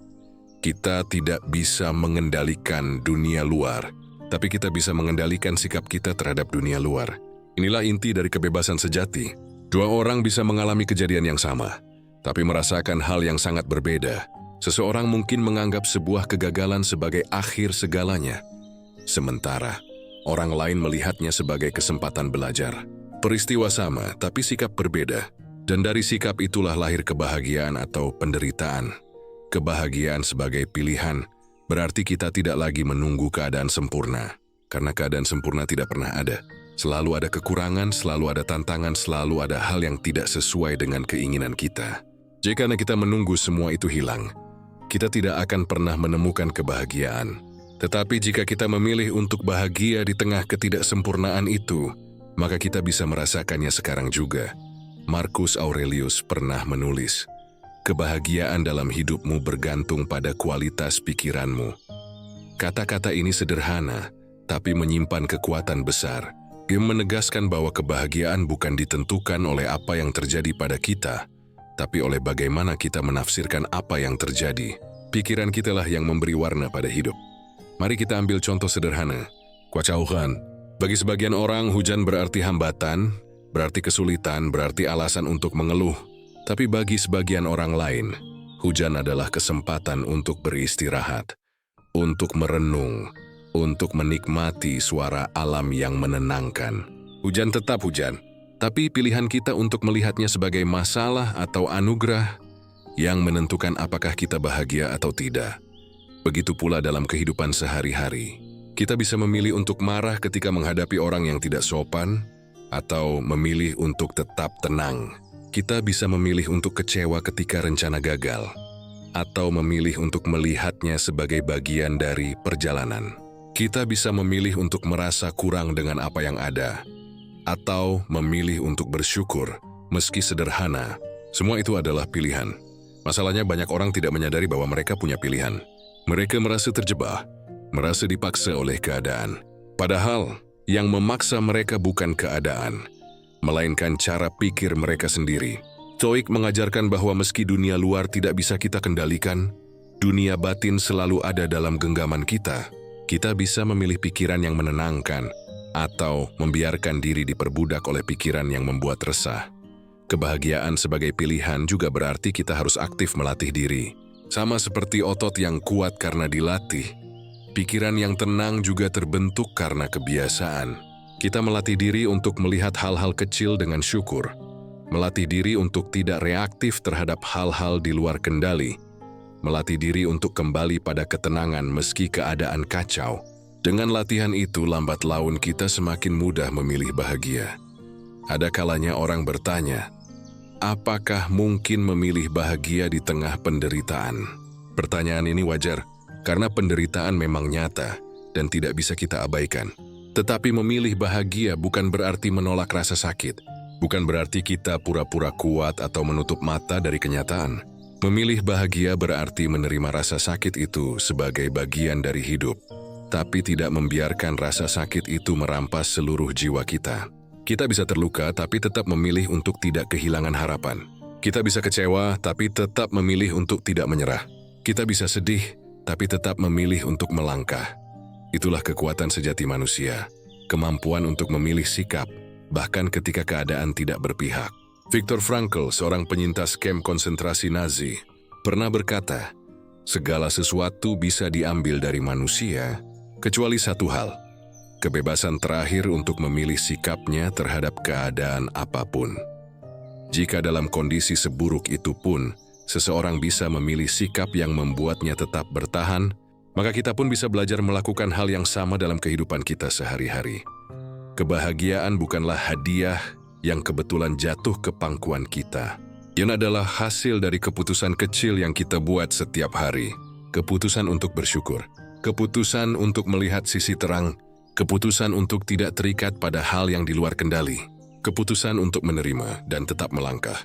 Kita tidak bisa mengendalikan dunia luar, tapi kita bisa mengendalikan sikap kita terhadap dunia luar. Inilah inti dari kebebasan sejati. Dua orang bisa mengalami kejadian yang sama, tapi merasakan hal yang sangat berbeda. Seseorang mungkin menganggap sebuah kegagalan sebagai akhir segalanya, sementara orang lain melihatnya sebagai kesempatan belajar. Peristiwa sama, tapi sikap berbeda. Dan dari sikap itulah lahir kebahagiaan atau penderitaan. Kebahagiaan sebagai pilihan, berarti kita tidak lagi menunggu keadaan sempurna. Karena keadaan sempurna tidak pernah ada. Selalu ada kekurangan, selalu ada tantangan, selalu ada hal yang tidak sesuai dengan keinginan kita. Jika kita menunggu semua itu hilang, kita tidak akan pernah menemukan kebahagiaan. Tetapi jika kita memilih untuk bahagia di tengah ketidaksempurnaan itu, maka kita bisa merasakannya sekarang juga. Marcus Aurelius pernah menulis, "Kebahagiaan dalam hidupmu bergantung pada kualitas pikiranmu." Kata-kata ini sederhana, tapi menyimpan kekuatan besar. Dia menegaskan bahwa kebahagiaan bukan ditentukan oleh apa yang terjadi pada kita, tapi oleh bagaimana kita menafsirkan apa yang terjadi. Pikiran kitalah yang memberi warna pada hidup. Mari kita ambil contoh sederhana. Kuacauhan. Bagi sebagian orang, hujan berarti hambatan, berarti kesulitan, berarti alasan untuk mengeluh. Tapi bagi sebagian orang lain, hujan adalah kesempatan untuk beristirahat, untuk merenung, untuk menikmati suara alam yang menenangkan. Hujan tetap hujan, tapi pilihan kita untuk melihatnya sebagai masalah atau anugerah yang menentukan apakah kita bahagia atau tidak. Begitu pula dalam kehidupan sehari-hari. Kita bisa memilih untuk marah ketika menghadapi orang yang tidak sopan, atau memilih untuk tetap tenang. Kita bisa memilih untuk kecewa ketika rencana gagal, atau memilih untuk melihatnya sebagai bagian dari perjalanan. Kita bisa memilih untuk merasa kurang dengan apa yang ada, atau memilih untuk bersyukur, meski sederhana. Semua itu adalah pilihan. Masalahnya banyak orang tidak menyadari bahwa mereka punya pilihan. Mereka merasa terjebak, merasa dipaksa oleh keadaan. Padahal, yang memaksa mereka bukan keadaan, melainkan cara pikir mereka sendiri. Stoik mengajarkan bahwa meski dunia luar tidak bisa kita kendalikan, dunia batin selalu ada dalam genggaman kita. Kita bisa memilih pikiran yang menenangkan, atau membiarkan diri diperbudak oleh pikiran yang membuat resah. Kebahagiaan sebagai pilihan juga berarti kita harus aktif melatih diri. Sama seperti otot yang kuat karena dilatih, pikiran yang tenang juga terbentuk karena kebiasaan. Kita melatih diri untuk melihat hal-hal kecil dengan syukur, melatih diri untuk tidak reaktif terhadap hal-hal di luar kendali, melatih diri untuk kembali pada ketenangan meski keadaan kacau. Dengan latihan itu, lambat laun kita semakin mudah memilih bahagia. Ada kalanya orang bertanya, apakah mungkin memilih bahagia di tengah penderitaan? Pertanyaan ini wajar, karena penderitaan memang nyata dan tidak bisa kita abaikan. Tetapi memilih bahagia bukan berarti menolak rasa sakit, bukan berarti kita pura-pura kuat atau menutup mata dari kenyataan. Memilih bahagia berarti menerima rasa sakit itu sebagai bagian dari hidup, tapi tidak membiarkan rasa sakit itu merampas seluruh jiwa kita. Kita bisa terluka tapi tetap memilih untuk tidak kehilangan harapan. Kita bisa kecewa tapi tetap memilih untuk tidak menyerah. Kita bisa sedih tapi tetap memilih untuk melangkah. Itulah kekuatan sejati manusia, kemampuan untuk memilih sikap, bahkan ketika keadaan tidak berpihak. Viktor Frankl, seorang penyintas kamp konsentrasi Nazi, pernah berkata, segala sesuatu bisa diambil dari manusia, kecuali satu hal, kebebasan terakhir untuk memilih sikapnya terhadap keadaan apapun. Jika dalam kondisi seburuk itu pun, seseorang bisa memilih sikap yang membuatnya tetap bertahan, maka kita pun bisa belajar melakukan hal yang sama dalam kehidupan kita sehari-hari. Kebahagiaan bukanlah hadiah yang kebetulan jatuh ke pangkuan kita. Ini adalah hasil dari keputusan kecil yang kita buat setiap hari. Keputusan untuk bersyukur, keputusan untuk melihat sisi terang, keputusan untuk tidak terikat pada hal yang di luar kendali, keputusan untuk menerima dan tetap melangkah.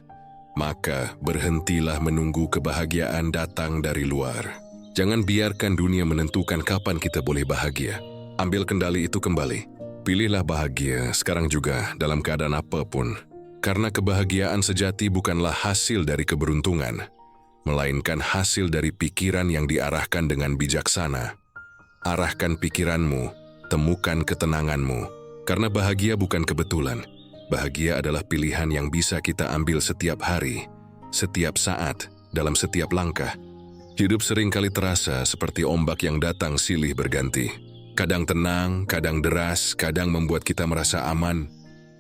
Maka berhentilah menunggu kebahagiaan datang dari luar. Jangan biarkan dunia menentukan kapan kita boleh bahagia. Ambil kendali itu kembali. Pilihlah bahagia sekarang juga dalam keadaan apapun. Karena kebahagiaan sejati bukanlah hasil dari keberuntungan, melainkan hasil dari pikiran yang diarahkan dengan bijaksana. Arahkan pikiranmu, temukan ketenanganmu. Karena bahagia bukan kebetulan. Bahagia adalah pilihan yang bisa kita ambil setiap hari, setiap saat, dalam setiap langkah. Hidup seringkali terasa seperti ombak yang datang silih berganti. Kadang tenang, kadang deras, kadang membuat kita merasa aman,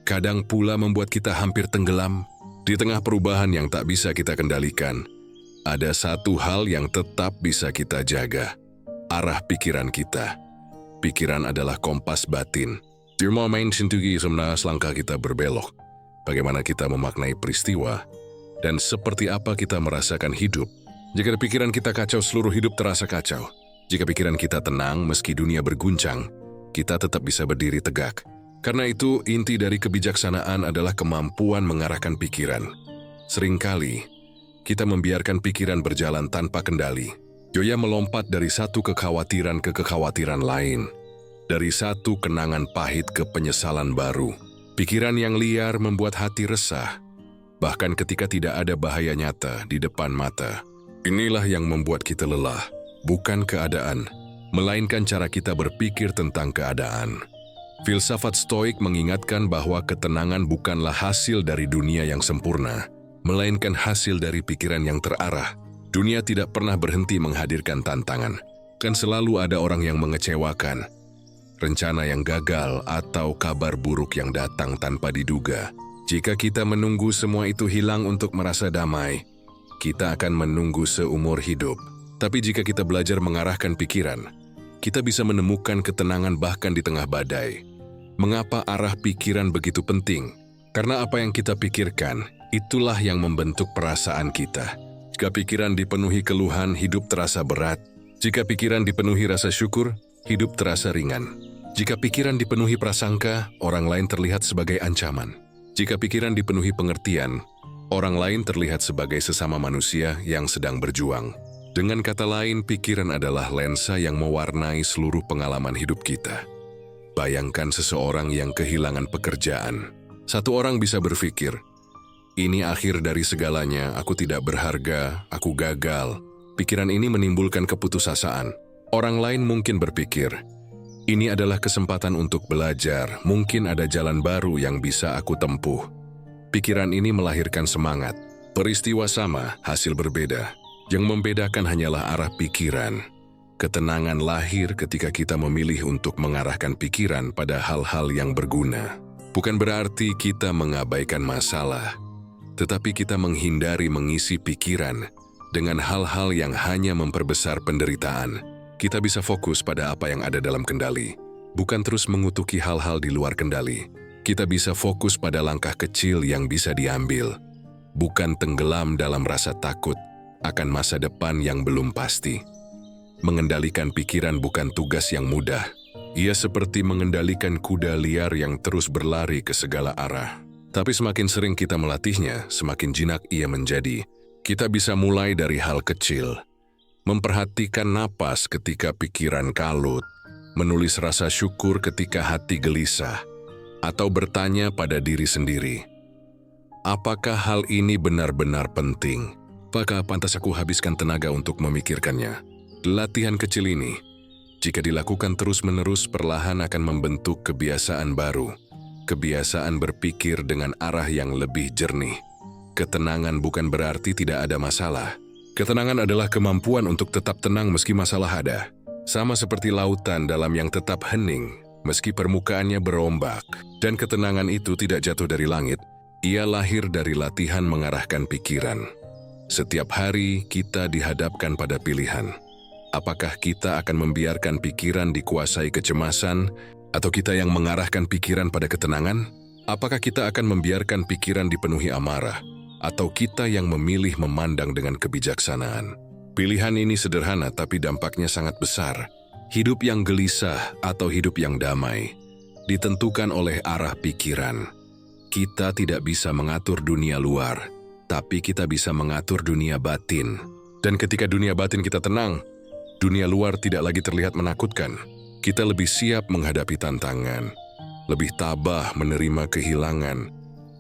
kadang pula membuat kita hampir tenggelam. Di tengah perubahan yang tak bisa kita kendalikan, ada satu hal yang tetap bisa kita jaga. Arah pikiran kita. Pikiran adalah kompas batin. Di momen sendiri sebenarnya langkah kita berbelok. Bagaimana kita memaknai peristiwa, Dan seperti apa kita merasakan hidup? Jika pikiran kita kacau, seluruh hidup terasa kacau. Jika pikiran kita tenang, meski dunia berguncang, kita tetap bisa berdiri tegak. Karena itu, inti dari kebijaksanaan adalah kemampuan mengarahkan pikiran. Seringkali, kita membiarkan pikiran berjalan tanpa kendali. Joya melompat dari satu kekhawatiran ke kekhawatiran lain. Dari satu kenangan pahit ke penyesalan baru. Pikiran yang liar membuat hati resah. Bahkan ketika tidak ada bahaya nyata di depan mata. Inilah yang membuat kita lelah. Bukan keadaan, melainkan cara kita berpikir tentang keadaan. Filsafat Stoik mengingatkan bahwa ketenangan bukanlah hasil dari dunia yang sempurna, melainkan hasil dari pikiran yang terarah. Dunia tidak pernah berhenti menghadirkan tantangan. Kan selalu ada orang yang mengecewakan, rencana yang gagal, atau kabar buruk yang datang tanpa diduga. Jika kita menunggu semua itu hilang untuk merasa damai, kita akan menunggu seumur hidup. Tapi jika kita belajar mengarahkan pikiran, kita bisa menemukan ketenangan bahkan di tengah badai. Mengapa arah pikiran begitu penting? Karena apa yang kita pikirkan, itulah yang membentuk perasaan kita. Jika pikiran dipenuhi keluhan, hidup terasa berat. Jika pikiran dipenuhi rasa syukur, hidup terasa ringan. Jika pikiran dipenuhi prasangka, orang lain terlihat sebagai ancaman. Jika pikiran dipenuhi pengertian, orang lain terlihat sebagai sesama manusia yang sedang berjuang. Dengan kata lain, pikiran adalah lensa yang mewarnai seluruh pengalaman hidup kita. Bayangkan seseorang yang kehilangan pekerjaan. Satu orang bisa berpikir, ini akhir dari segalanya, aku tidak berharga, aku gagal. Pikiran ini menimbulkan keputusasaan. Orang lain mungkin berpikir, ini adalah kesempatan untuk belajar, mungkin ada jalan baru yang bisa aku tempuh. Pikiran ini melahirkan semangat. Peristiwa sama, hasil berbeda. Yang membedakan hanyalah arah pikiran. Ketenangan lahir ketika kita memilih untuk mengarahkan pikiran pada hal-hal yang berguna. Bukan berarti kita mengabaikan masalah, tetapi kita menghindari mengisi pikiran dengan hal-hal yang hanya memperbesar penderitaan. Kita bisa fokus pada apa yang ada dalam kendali, bukan terus mengutuki hal-hal di luar kendali. Kita bisa fokus pada langkah kecil yang bisa diambil, bukan tenggelam dalam rasa takut akan masa depan yang belum pasti. Mengendalikan pikiran bukan tugas yang mudah. Ia seperti mengendalikan kuda liar yang terus berlari ke segala arah. Tapi semakin sering kita melatihnya, semakin jinak ia menjadi. Kita bisa mulai dari hal kecil. Memperhatikan napas ketika pikiran kalut, menulis rasa syukur ketika hati gelisah, atau bertanya pada diri sendiri, apakah hal ini benar-benar penting? Apakah pantas aku habiskan tenaga untuk memikirkannya? Latihan kecil ini, jika dilakukan terus-menerus, perlahan akan membentuk kebiasaan baru. Kebiasaan berpikir dengan arah yang lebih jernih. Ketenangan bukan berarti tidak ada masalah. Ketenangan adalah kemampuan untuk tetap tenang meski masalah ada. Sama seperti lautan dalam yang tetap hening, meski permukaannya berombak. Dan ketenangan itu tidak jatuh dari langit. Ia lahir dari latihan mengarahkan pikiran. Setiap hari kita dihadapkan pada pilihan. Apakah kita akan membiarkan pikiran dikuasai kecemasan, atau kita yang mengarahkan pikiran pada ketenangan? Apakah kita akan membiarkan pikiran dipenuhi amarah, atau kita yang memilih memandang dengan kebijaksanaan? Pilihan ini sederhana tapi dampaknya sangat besar. Hidup yang gelisah atau hidup yang damai ditentukan oleh arah pikiran. Kita tidak bisa mengatur dunia luar, tapi kita bisa mengatur dunia batin. Dan ketika dunia batin kita tenang, dunia luar tidak lagi terlihat menakutkan. Kita lebih siap menghadapi tantangan, lebih tabah menerima kehilangan,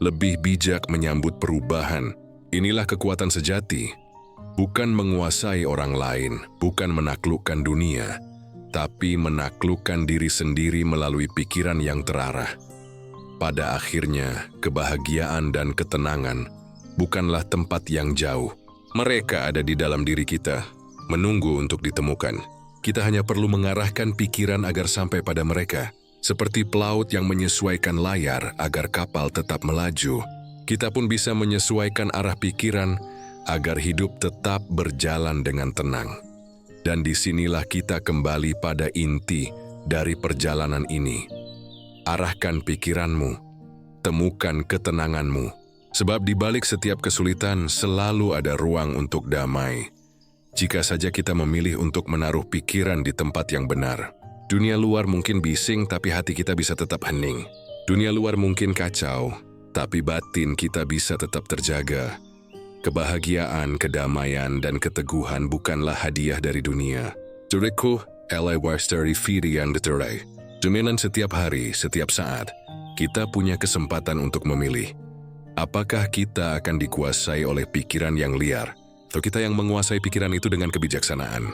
lebih bijak menyambut perubahan. Inilah kekuatan sejati. Bukan menguasai orang lain, bukan menaklukkan dunia, tapi menaklukkan diri sendiri melalui pikiran yang terarah. Pada akhirnya, kebahagiaan dan ketenangan bukanlah tempat yang jauh. Mereka ada di dalam diri kita, menunggu untuk ditemukan. Kita hanya perlu mengarahkan pikiran agar sampai pada mereka. Seperti pelaut yang menyesuaikan layar agar kapal tetap melaju, kita pun bisa menyesuaikan arah pikiran agar hidup tetap berjalan dengan tenang. Dan disinilah kita kembali pada inti dari perjalanan ini. Arahkan pikiranmu, temukan ketenanganmu. Sebab di balik setiap kesulitan selalu ada ruang untuk damai. Jika saja kita memilih untuk menaruh pikiran di tempat yang benar. Dunia luar mungkin bising, tapi hati kita bisa tetap hening. Dunia luar mungkin kacau, tapi batin kita bisa tetap terjaga. Kebahagiaan, kedamaian, dan keteguhan bukanlah hadiah dari dunia. Juriku, Elai Warstari Firi yang diterai. Jaminan setiap hari, setiap saat, kita punya kesempatan untuk memilih. Apakah kita akan dikuasai oleh pikiran yang liar, atau kita yang menguasai pikiran itu dengan kebijaksanaan?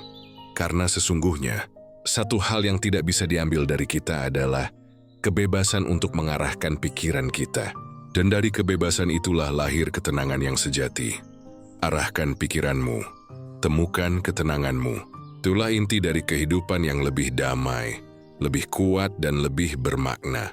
Karena sesungguhnya, satu hal yang tidak bisa diambil dari kita adalah kebebasan untuk mengarahkan pikiran kita. Dan dari kebebasan itulah lahir ketenangan yang sejati. Arahkan pikiranmu, temukan ketenanganmu. Itulah inti dari kehidupan yang lebih damai, lebih kuat, dan lebih bermakna.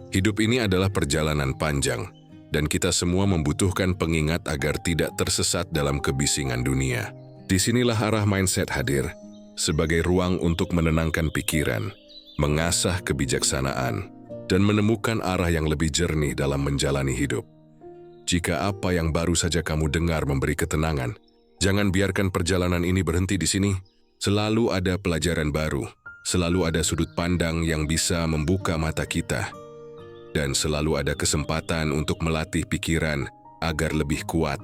Hidup ini adalah perjalanan panjang, dan kita semua membutuhkan pengingat agar tidak tersesat dalam kebisingan dunia. Disinilah arah mindset hadir, sebagai ruang untuk menenangkan pikiran, mengasah kebijaksanaan, dan menemukan arah yang lebih jernih dalam menjalani hidup. Jika apa yang baru saja kamu dengar memberi ketenangan, jangan biarkan perjalanan ini berhenti di sini. Selalu ada pelajaran baru, selalu ada sudut pandang yang bisa membuka mata kita, dan selalu ada kesempatan untuk melatih pikiran agar lebih kuat.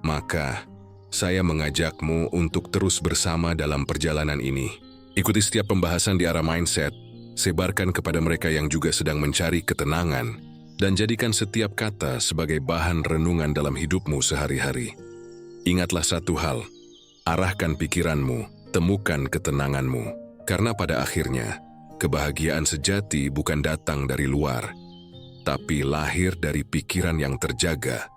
Maka, saya mengajakmu untuk terus bersama dalam perjalanan ini. Ikuti setiap pembahasan di arah mindset, sebarkan kepada mereka yang juga sedang mencari ketenangan, dan jadikan setiap kata sebagai bahan renungan dalam hidupmu sehari-hari. Ingatlah satu hal, arahkan pikiranmu, temukan ketenanganmu, karena pada akhirnya, kebahagiaan sejati bukan datang dari luar, tapi lahir dari pikiran yang terjaga,